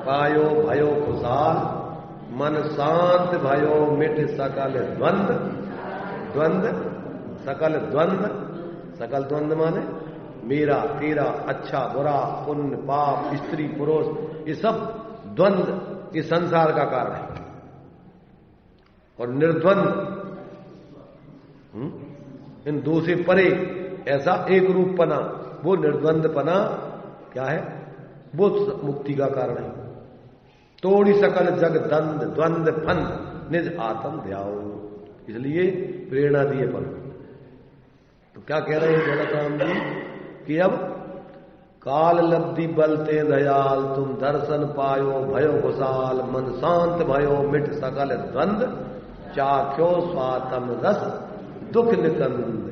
Speaker 1: पायो भयो खुशाल मन शांत भयो मिट सकल द्वंद द्वंद सकल द्वंद सकल द्वंद माने मेरा तेरा अच्छा बुरा पुण्य पाप स्त्री पुरुष ये सब द्वंद ये संसार का कारण है। और निर्द्वंद इन दो से परे ऐसा एक रूप पना वो निर्द्वंद पना क्या है? वो मुक्ति का कारण है। तोड़ी सकल जग दंद द्वंद फंद निज आत्म ध्याओ। इसलिए प्रेरणा दिए पर तो क्या कह रहे हैं दौलत राम जी कि अब काल लब्धि बलते दयाल तुम दर्शन पायो भयो खुशाल मन शांत भयो मिट सकल द्वंद चाख्यो स्वातम रस दुख निकंद।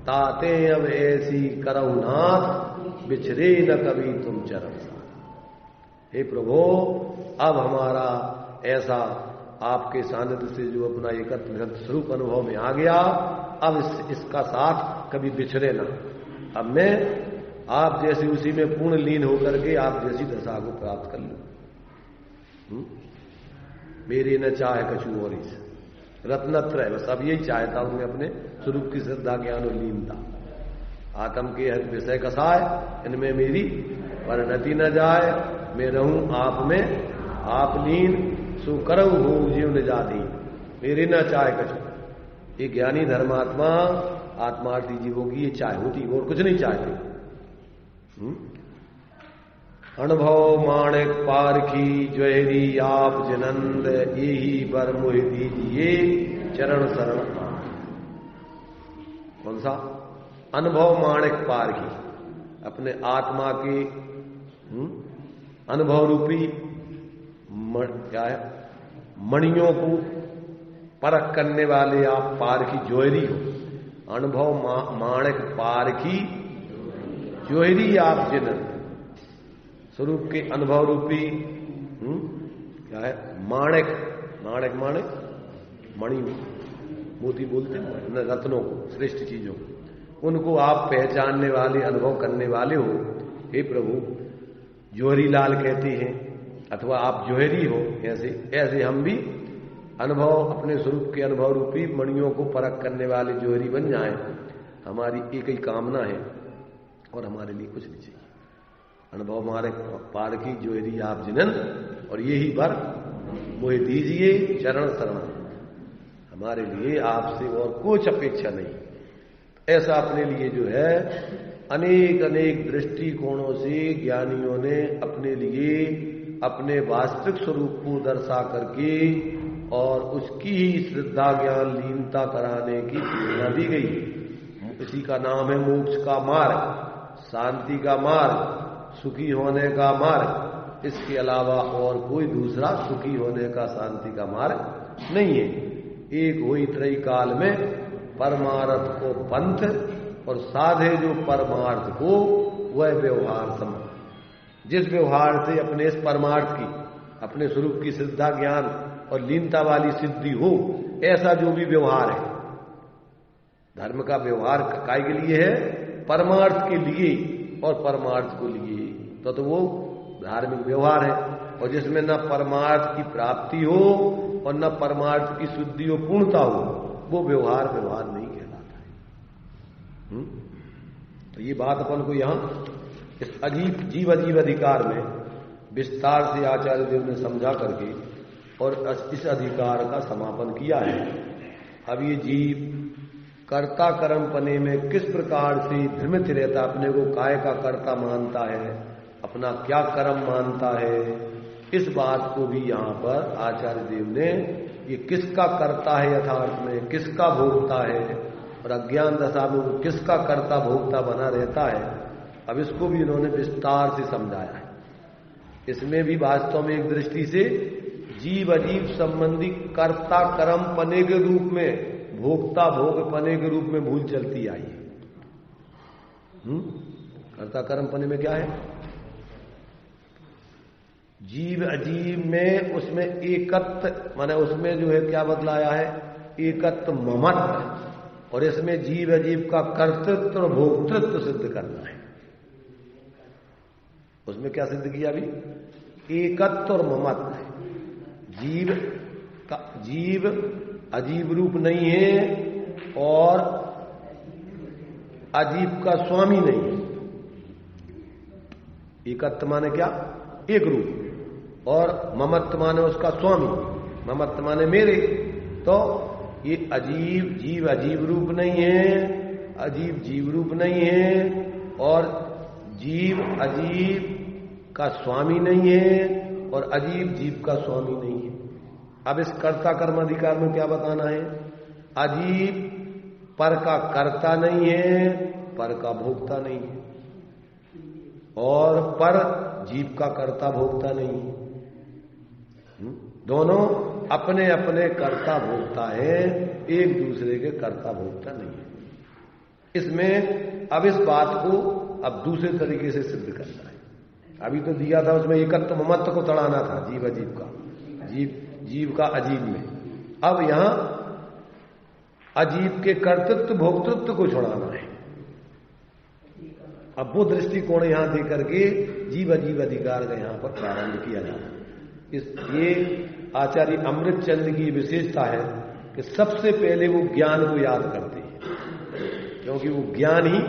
Speaker 1: ताते अब ऐसी करऊ नाथ, बिछरे न कभी तुम चरण सा। हे प्रभु, अब हमारा ऐसा आपके सानिध्य से जो अपना एकत्र स्वरूप अनुभव में आ गया, अब इसका साथ कभी बिछड़े ना। अब मैं आप जैसे उसी में पूर्ण लीन होकर के आप जैसी दशा को प्राप्त कर लूं। मेरे न चाहे कछु और इस रत्नत्रय, बस अब यही चाहता हूं मैं, अपने स्वरूप की श्रद्धा ज्ञान और लीनता। आत्म के हर विषय कसाय, इनमें मेरी परिणति न जाए, मैं रहूं आप में आप लीन, सो करऊ हो जीव निजादी, मेरे न चाहे कछु। ये ज्ञानी धर्मात्मा आत्मार्थी जीवों की ये चाह होती, और कुछ नहीं चाहते। अनुभव माणिक पारखी ज्वेरी आप जनंद, यही बर मोह दीजिए चरण शरण। कौन सा अनुभव माणिक पारखी? अपने आत्मा के अनुभव रूपी क्या है, मणियों को परख करने वाले आप पारखी ज्वेरी हो। अनुभव माणिक पारखी ज्वेरी आप जिनन, स्वरूप के अनुभव रूपी क्या है, माणिक। माणिक माने मणि, मोती बोलते हैं रत्नों को, श्रेष्ठ चीजों को, उनको आप पहचानने वाले, अनुभव करने वाले हो। हे प्रभु, जोहरी लाल कहते हैं, अथवा आप जोहरी हो, ऐसे हम भी अनुभव, अपने स्वरूप के अनुभव रूपी मणियों को परख करने वाले जोहरी बन जाएं। हमारी एक ही कामना है और हमारे लिए कुछ नहीं चाहिए। अनुभव हमारे पारखी जोहरी आप जिनन, और यही वर मोह दीजिए चरण शरण। हमारे लिए आपसे और कुछ अपेक्षा नहीं। ऐसा अपने लिए जो है अनेक अनेक दृष्टिकोणों से ज्ञानियों ने अपने लिए अपने वास्तविक स्वरूप को दर्शा करके और उसकी ही श्रद्धा ज्ञान लीनता कराने की प्रेरणा दी गई। इसी का नाम है मोक्ष का मार्ग, शांति का मार्ग, सुखी होने का मार्ग। इसके अलावा और कोई दूसरा सुखी होने का, शांति का मार्ग नहीं है। एक हुई त्रय काल में परमार्थ को पंथ, और साधे जो परमार्थ को वह व्यवहार समझ। जिस व्यवहार से अपने इस परमार्थ की, अपने स्वरूप की श्रद्धा ज्ञान और लीनता वाली सिद्धि हो, ऐसा जो भी व्यवहार है, धर्म का व्यवहार काय के लिए है? परमार्थ के लिए और परमार्थ को लिए, तो वो धार्मिक व्यवहार है। और जिसमें न परमार्थ की प्राप्ति हो और न परमार्थ की शुद्धि और पूर्णता हो, वो व्यवहार नहीं कहलाता है। तो ये बात अपन को यहां इस जीव अजीब अधिकार में विस्तार से आचार्य देव ने समझा करके और इस अधिकार का समापन किया है। अब ये जीव कर्ता कर्म पने में किस प्रकार से भ्रमित रहता, अपने को काय का कर्ता मानता है, अपना क्या कर्म मानता है, इस बात को भी यहां पर आचार्य देव ने, ये किसका कर्ता है यथार्थ में, किसका भोक्ता है, और अज्ञान दशा में वो किसका कर्ता भोक्ता बना रहता है, अब इसको भी इन्होंने विस्तार से समझाया है। इसमें भी वास्तव में एक दृष्टि से जीव अजीब संबंधी कर्ता कर्म पने के रूप में, भोक्ता भोग पने के रूप में भूल चलती आई है। कर्ता कर्म पने में क्या है? जीव अजीब में उसमें एकत्व, माने उसमें जो है क्या बदलाया है? एकत्व ममत्व, और इसमें जीव अजीब का कर्तृत्व और भोक्तृत्व सिद्ध करना है। उसमें क्या सिद्ध किया अभी? एकत्व और ममत्व। जीव अजीब रूप नहीं है और अजीब का स्वामी नहीं है। एकत्व माने क्या? एक रूप, और ममत्व माने उसका स्वामी, ममत्व माने मेरे। तो ये जीव अजीब रूप नहीं है, अजीब जीव रूप नहीं है, और जीव अजीब का स्वामी नहीं है, और अजीब जीव का स्वामी नहीं है। अब इस कर्ता कर्म अधिकार में क्या बताना है? अजीब पर का कर्ता नहीं है, पर का भोक्ता नहीं है, और पर जीव का कर्ता भोक्ता नहीं है। दोनों अपने अपने कर्ता भोक्ता है, एक दूसरे के कर्ता भोक्ता नहीं है। इसमें अब इस बात को अब दूसरे तरीके से सिद्ध करना है। अभी तो दिया था उसमें एकत्व ममत्व को तड़ाना था, जीव अजीव का, जीव का अजीव में। अब यहां अजीव के कर्तृत्व भोक्तृत्व को छुड़ाना है। अब वो दृष्टिकोण यहां दे करके जीव अजीव अधिकार का यहां पर प्रारंभ किया जाता है। ये आचार्य अमृत चंद की विशेषता है कि सबसे पहले वो ज्ञान को याद करते हैं, क्योंकि वो ज्ञान ही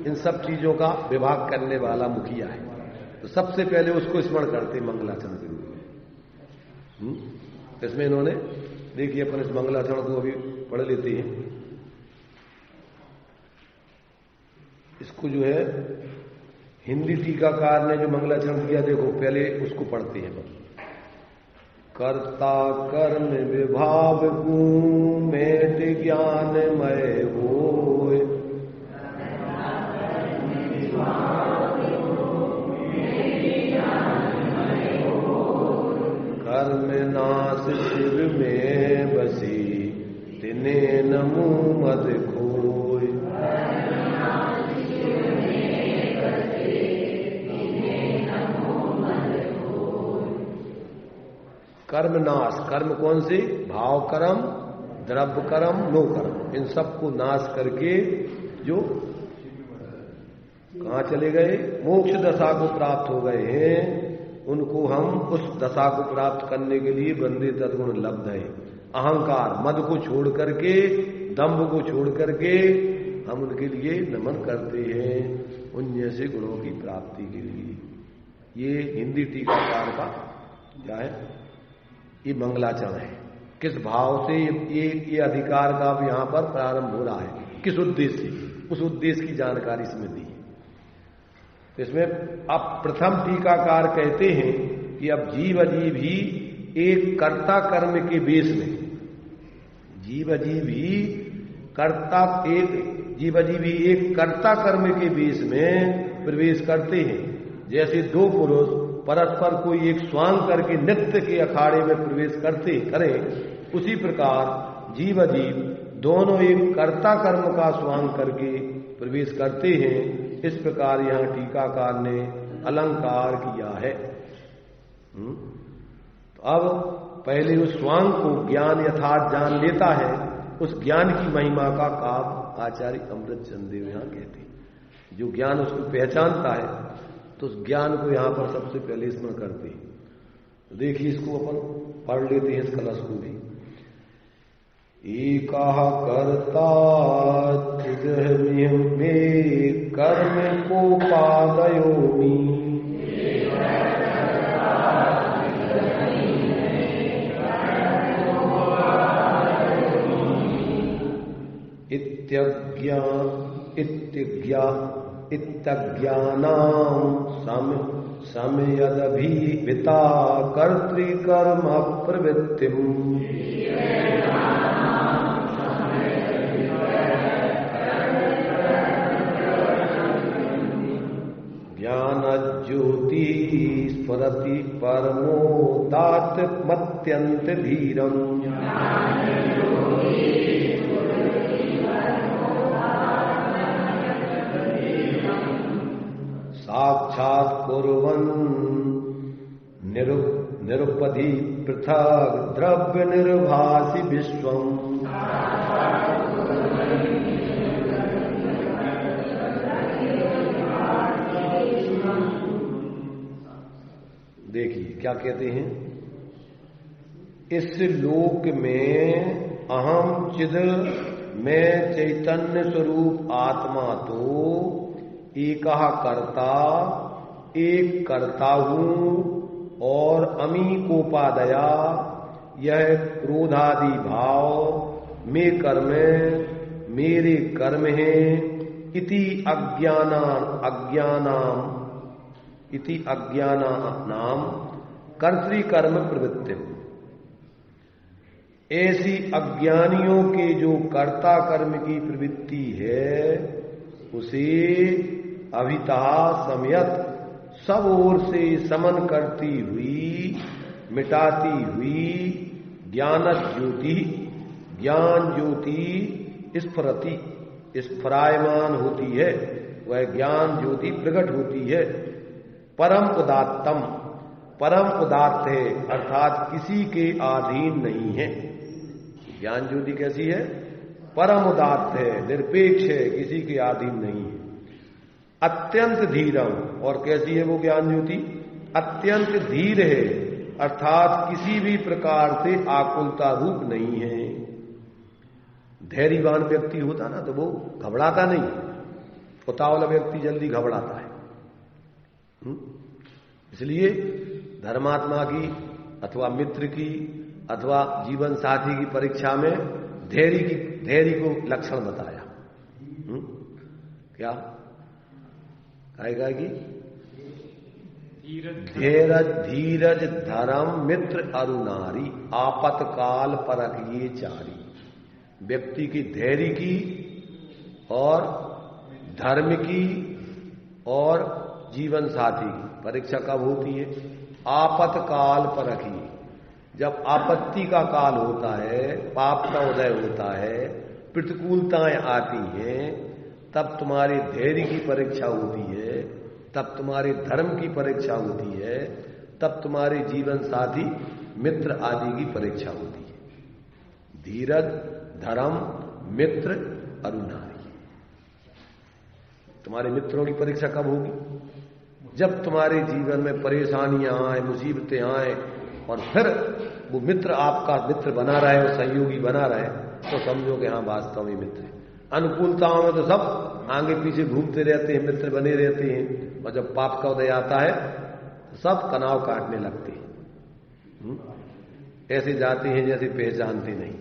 Speaker 1: इन सब चीजों का विभाग करने वाला मुखिया है। तो सबसे पहले उसको स्मरण करते मंगलाचरण के रूप में। इसमें इन्होंने देखिए अपन इस मंगलाचरण को अभी पढ़ लेते हैं। इसको जो है हिंदी टीकाकार ने जो मंगलाचरण किया, देखो पहले उसको पढ़ते हैं। कर्ता कर्म विभाव गुण मेट ज्ञानमय होय, कर्म नाश शिव में बसी तिने नमो मद खोय। कर्म नाश, कर्म कौन से? भाव कर्म, द्रव्य कर्म, नो कर्म, इन सबको नाश करके जो कहां चले गए, मोक्ष दशा को प्राप्त हो गए हैं, उनको हम उस दशा को प्राप्त करने के लिए बंदे तद्गुण लब्ध है। अहंकार मद को छोड़ करके, दंभ को छोड़ करके हम उनके लिए नमन करते हैं, उन जैसे गुणों की प्राप्ति के लिए। ये हिंदी टीकाकार का क्या है, ये मंगलाचरण है। किस भाव से ये अधिकार का अब यहां पर प्रारंभ हो रहा है, किस उद्देश्य से, उस उद्देश्य की जानकारी इसमें दी है। इसमें अब प्रथम टीकाकार कहते हैं कि अब जीव अजीव ही एक कर्ता कर्म के बेस में, जीव अजीव ही एक कर्ता कर्म के बेस में प्रवेश करते हैं। जैसे दो पुरुष परस्पर कोई एक स्वांग करके नृत्य के अखाड़े में प्रवेश करें, उसी प्रकार जीव अजीव दोनों एक कर्ता कर्म का स्वांग करके प्रवेश करते हैं। इस प्रकार यहां टीकाकार ने अलंकार किया है। तो अब पहले उस स्वांग को ज्ञान यथार्थ जान लेता है, उस ज्ञान की महिमा का काव्य आचार्य अमृत चंद देव यहां कहते हैं। जो ज्ञान उसको पहचानता है तो उस ज्ञान को यहां पर सबसे पहले स्मरण करते हैं। देखिए इसको अपन पढ़ लेते हैं, इस कलश को भी। एका कर्ता में कर्म को पादयोमि, इत्यज्ञानां समयदभिहिता कर्तृकर्म प्रवृत्तिम्, ज्ञानज्योति स्फुरति परमोदात्मत्यन्त धीरम्, साक्षात् कुर्वन् निरुपधि पृथक् द्रव्य निर्भासि विश्वम्, देखिए क्या कहते हैं, इस लोक में अहम चिद में चैतन्य स्वरूप आत्मा तो एकह कर्ता, एक करता हूं, और अमी कोपादया, यह क्रोधादि भाव में कर्म, मेरे कर्म हैं, इति अज्ञानानाम कर्तृकर्म प्रवृत्ति। ऐसी अज्ञानियों के जो कर्ता कर्म की प्रवृत्ति है, उसे अभितः समयत सब ओर से समन करती हुई, मिटाती हुई ज्ञान ज्योति, ज्ञान ज्योति स्फुरति स्फुरायमान होती है, वह ज्ञान ज्योति प्रकट होती है। परम उदात्तम, परम उदात्त है अर्थात किसी के अधीन नहीं है। ज्ञान ज्योति कैसी है? परम उदात्त है, निरपेक्ष है, किसी के अधीन नहीं है। अत्यंत धीरम, और कैसी है वो ज्ञान ज्योति? अत्यंत धीर है अर्थात किसी भी प्रकार से आकुलता रूप नहीं है। धैर्यवान व्यक्ति होता ना तो वो घबराता नहीं, उतावला व्यक्ति जल्दी घबराता है। इसलिए धर्मात्मा की अथवा मित्र की अथवा जीवन साथी की परीक्षा में धैर्य को लक्षण बताया। क्या कहेगा कि धीरज धर्म मित्र अरुणारी आपतकाल परख ये चारी। व्यक्ति की धैर्य की और धर्म की और जीवन साथी की परीक्षा कब होती है? आपतकाल परखी, जब आपत्ति का काल होता है, पाप का उदय होता है, प्रतिकूलताएं आती हैं, तब तुम्हारे धैर्य की परीक्षा होती है, तब तुम्हारे धर्म की परीक्षा होती है, तब तुम्हारे जीवन साथी मित्र आदि की परीक्षा होती है। धीरज धर्म मित्र अरुणारी। तुम्हारे मित्रों की परीक्षा कब होगी? जब तुम्हारे जीवन में परेशानियां आए, मुसीबतें आए और फिर वो मित्र आपका मित्र बना रहे और सहयोगी बना रहे, तो समझो कि हाँ वास्तव में मित्र है। अनुकूलताओं में तो सब आगे पीछे घूमते रहते हैं, मित्र बने रहते हैं, और जब पाप का उदय आता है तो सब तनाव काटने लगते हैं। ऐसे जाते हैं जैसे पहचानते नहीं।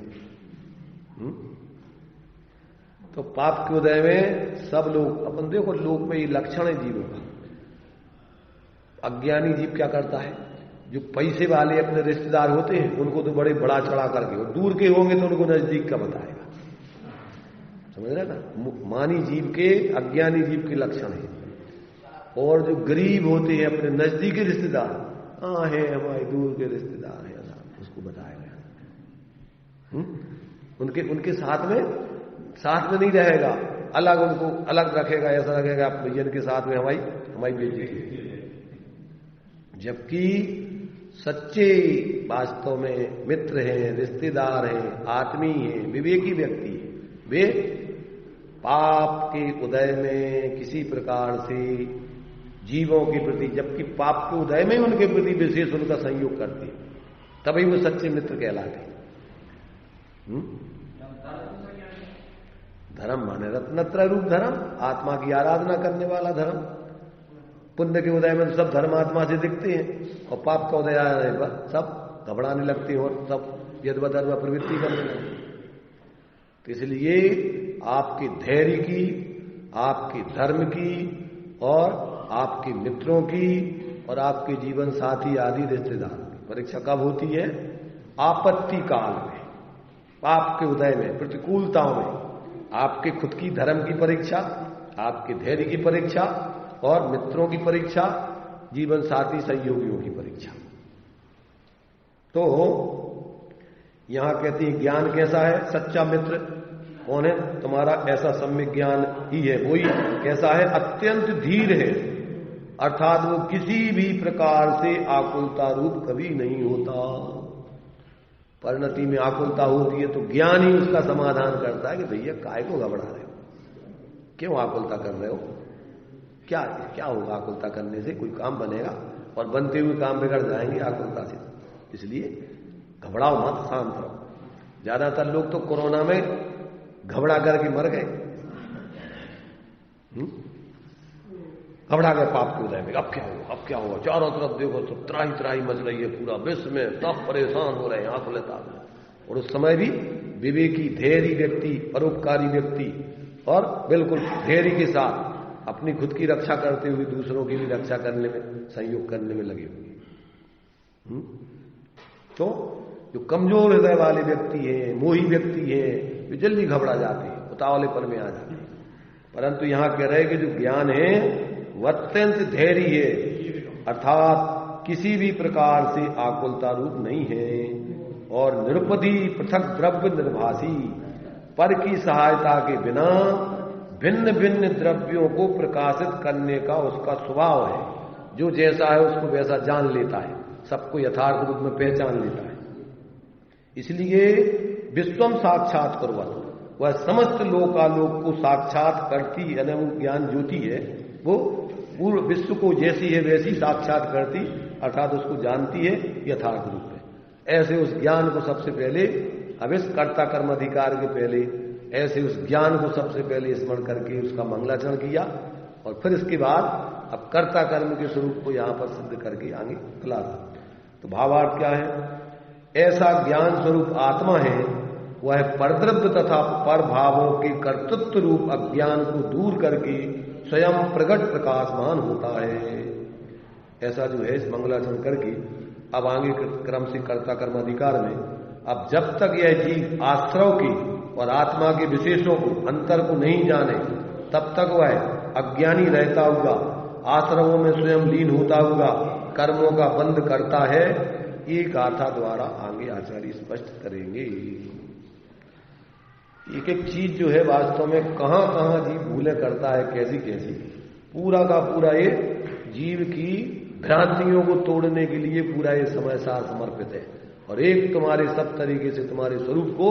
Speaker 1: तो पाप के उदय में सब लोग, अपन देखो लोक में ये लक्षण है जीवों का। अज्ञानी जीव क्या करता है? जो पैसे वाले अपने रिश्तेदार होते हैं उनको तो बड़े बड़ा चढ़ा करके, और दूर के होंगे तो उनको नजदीक का बताएगा। समझ रहे ना? मानी जीव के अज्ञानी जीव के लक्षण है। और जो गरीब होते हैं अपने नजदीकी रिश्तेदार, हाँ है हमारे दूर के रिश्तेदार है, उसको बताएगा। उनके साथ में नहीं रहेगा, अलग उनको अलग रखेगा, ऐसा रखेगा आप भैया के साथ में हमारी बेटी। जबकि सच्चे वास्तव में मित्र हैं, रिश्तेदार हैं, आत्मीय हैं, विवेकी व्यक्ति हैं, वे पाप के उदय में किसी प्रकार से जीवों के प्रति, जबकि पाप के उदय में उनके प्रति विशेष उनका संयोग करते हैं, तभी वो सच्चे मित्र कहलाते हैं। धर्म माने रत्नत्रय रूप धर्म, आत्मा की आराधना करने वाला धर्म। पुण्य के उदय में सब धर्मात्मा से दिखते हैं, और पाप का उदय आने पर सब घबराने लगते हैं और सब यद्वधर्म प्रवृत्ति करने लगते। तो इसलिए आपके धैर्य की, आपके धर्म की और आपके मित्रों की और आपके जीवन साथी आदि रिश्तेदार की परीक्षा कब होती है? आपत्ति काल में, पाप के उदय में, प्रतिकूलताओं में। आपके खुद की धर्म की परीक्षा, आपके धैर्य की परीक्षा और मित्रों की परीक्षा, जीवन साथी सहयोगियों की परीक्षा। तो यहां कहती है ज्ञान कैसा है? सच्चा मित्र कौन है? तुम्हारा ऐसा सम्यक ज्ञान ही है। वही कैसा है? अत्यंत धीर है, अर्थात वो किसी भी प्रकार से आकुलता रूप कभी नहीं होता। परिणति में आकुलता होती है तो ज्ञान ही उसका समाधान करता है कि भैया काय को घबरा रहे हो, क्यों आकुलता कर रहे हो, क्या होगा आकुलता करने से? कोई काम बनेगा? और बनते हुए काम बिगड़ जाएंगे आकुलता से। इसलिए घबराओ मत, शांत रहो। ज्यादातर लोग तो कोरोना में घबरा करके मर गए, घबरा गए पाप के उदय में। अब क्या होगा? चारों तरफ देखो तो त्राही मच रही है, पूरा विश्व में सब परेशान हो रहे हैं आकुलता में। और उस समय भी विवेकी धैर्य व्यक्ति, परोपकारी व्यक्ति और बिल्कुल धैर्य के साथ अपनी खुद की रक्षा करते हुए दूसरों की भी रक्षा करने में, सहयोग करने में लगे हुए। तो जो कमजोर हृदय वाले व्यक्ति हैं, मोही व्यक्ति हैं, वे जल्दी घबरा जाते हैं, उतावलेपन में आ जाते हैं। परंतु यहां कह रहे हैं कि जो ज्ञान है वह अत्यंत धैर्य है, अर्थात किसी भी प्रकार से आकुलता रूप नहीं है। और निरुपधि पृथक द्रव्य निर्भासी, पर की सहायता के बिना भिन्न भिन्न द्रव्यों को प्रकाशित करने का उसका स्वभाव है। जो जैसा है उसको वैसा जान लेता है, सबको यथार्थ रूप में पहचान लेता है। इसलिए विश्वम साक्षात करवत, वह समस्त लोकालोक को साक्षात करती है, वो ज्ञान ज्योति है, वो पूर्ण विश्व को जैसी है वैसी साक्षात करती, अर्थात उसको जानती है यथार्थ रूप में। ऐसे उस ज्ञान को सबसे पहले, अब इस कर्ता कर्म अधिकार के पहले ऐसे उस ज्ञान को सबसे पहले स्मरण करके उसका मंगलाचरण किया, और फिर इसके बाद अब कर्ता कर्म के स्वरूप को यहां पर सिद्ध करके आगे चला। तो भावार्थ क्या है? ऐसा ज्ञान स्वरूप आत्मा है, वह परद्रव्य तथा पर भावों के कर्तृत्व रूप अज्ञान को दूर करके स्वयं प्रकट प्रकाशमान होता है। ऐसा जो है इस मंगलाचरण करके अब आगे क्रम से कर्ता कर्म अधिकार में, अब जब तक यह जीव आश्रव की और आत्मा के विशेषों को, अंतर को नहीं जाने, तब तक वह अज्ञानी रहता हुआ, आश्रमों में स्वयं लीन होता हुआ कर्मों का बंध करता है। ये गाथा द्वारा आगे आचार्य स्पष्ट करेंगे। एक एक चीज जो है वास्तव में कहां कहां जीव भूले करता है, कैसी कैसी, पूरा का पूरा ये जीव की भ्रांतियों को तोड़ने के लिए पूरा ये समय सार समर्पित है। और एक तुम्हारे सब तरीके से तुम्हारे स्वरूप को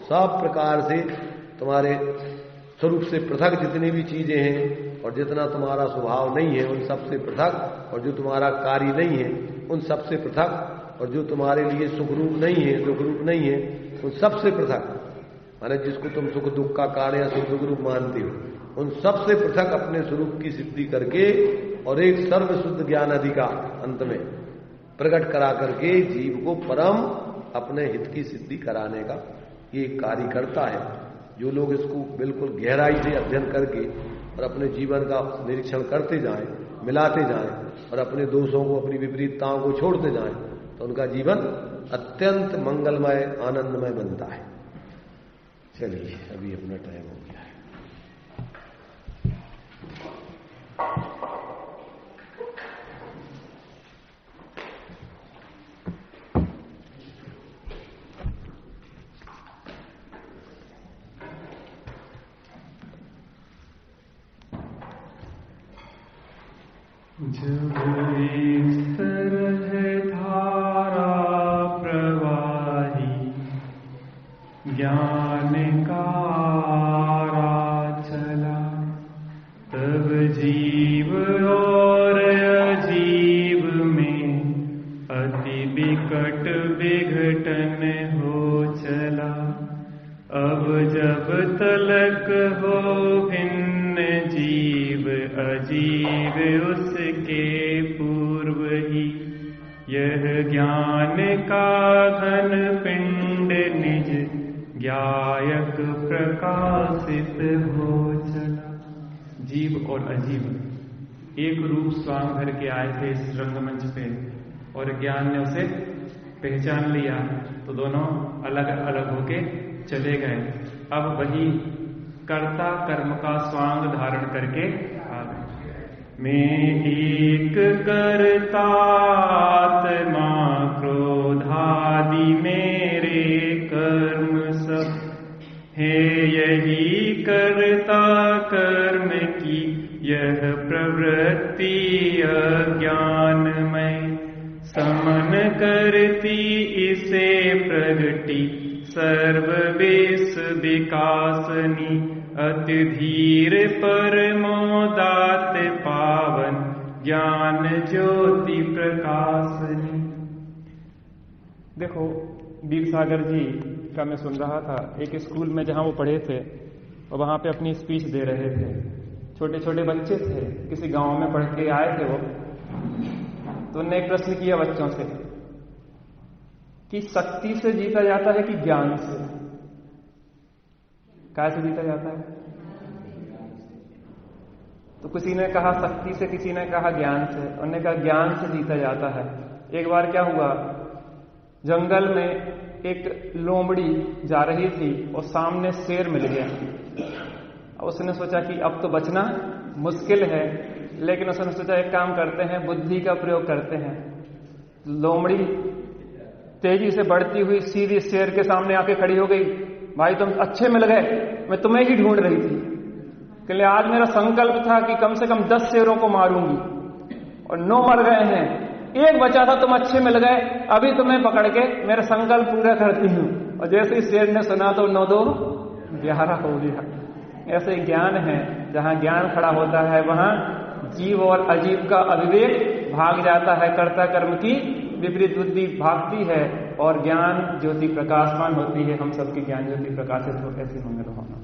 Speaker 1: सब प्रकार से, तुम्हारे स्वरूप से पृथक जितनी भी चीजें हैं और जितना तुम्हारा स्वभाव नहीं है उन सबसे पृथक, और जो तुम्हारा कार्य नहीं है उन सबसे पृथक, और जो तुम्हारे लिए सुखरूप नहीं है, दुख रूप नहीं है, उन सबसे पृथक, माने जिसको तुम सुख दुख का कारण या सुख दुख रूप मानते हो, उन सबसे पृथक अपने स्वरूप की सिद्धि करके और एक सर्व शुद्ध ज्ञान अधिकार अंत में प्रकट करा करके जीव को परम अपने हित की सिद्धि कराने का ये कार्य करता है। जो लोग इसको बिल्कुल गहराई से अध्ययन करके और अपने जीवन का निरीक्षण करते जाएं, मिलाते जाएं और अपने दोषों को, अपनी विपरीतताओं को छोड़ते जाएं, तो उनका जीवन अत्यंत मंगलमय, आनंदमय बनता है। चलिए, अभी अपना टाइम हो गया है।
Speaker 2: जब एक तरह धारा प्रवाही ज्ञान का चला, तब जीव और अजीव में अति विकट विघटन हो चला। अब जब तलक हो भिन्न जीव अजीव उसके पूर्व ही, यह ज्ञान का घन पिंड निज ज्ञायक प्रकाशित हो चला। जीव और अजीव एक रूप स्वांग भर के आए थे इस रंगमंच पे, और ज्ञान ने उसे पहचान लिया, तो दोनों अलग अलग होके चले गए। अब वही कर्ता कर्म का स्वांग धारण करके आ गए। मैं एक कर्ता आत्मा क्रोधादि मेरे कर्म सब है, यही कर्ता कर्म की यह प्रवृत्ति अज्ञानमय, समन करती इसे प्रगति सर्व विश्व विकासनी, अति धीर परमोदात पावन ज्ञान ज्योति प्रकाशनी। देखो, वीर सागर जी का मैं सुन रहा था, एक स्कूल में जहां वो पढ़े थे और वहां पे अपनी स्पीच दे रहे थे। छोटे छोटे बच्चे थे, किसी गांव में पढ़ के आए थे वो, तो उन्होंने एक प्रश्न किया बच्चों से कि शक्ति से जीता जाता है कि ज्ञान से? कैसे जीता जाता है? तो किसी ने कहा शक्ति से, किसी ने कहा ज्ञान से। उन्होंने कहा ज्ञान से जीता जाता है। एक बार क्या हुआ, जंगल में एक लोमड़ी जा रही थी और सामने शेर मिल गया। अब उसने सोचा कि अब तो बचना मुश्किल है, लेकिन उसने सोचा एक काम करते हैं, बुद्धि का प्रयोग करते हैं। लोमड़ी तेजी से बढ़ती हुई सीधी शेर के सामने आके खड़ी हो गई। भाई तुम अच्छे मिल गए, मैं तुम्हें ही ढूंढ रही थी। कि आज मेरा संकल्प था कि कम से कम 10 शेरों को मारूंगी और 9 मर गए हैं, एक बचा था, तुम अच्छे मिल गए, अभी तुम्हें पकड़ के मेरा संकल्प पूरा करती हूं। और जैसे ही शेर ने सुना तो 9 2 11 हो गया। ऐसे ज्ञान है, जहां ज्ञान खड़ा होता है वहां जीव और अजीव का अविवेक भाग जाता है, कर्ता कर्म की विपरीत बुद्धि भागती है और ज्ञान ज्योति प्रकाशमान होती है। हम सबकी ज्ञान ज्योति प्रकाशित हो, ऐसी मंगल भावना।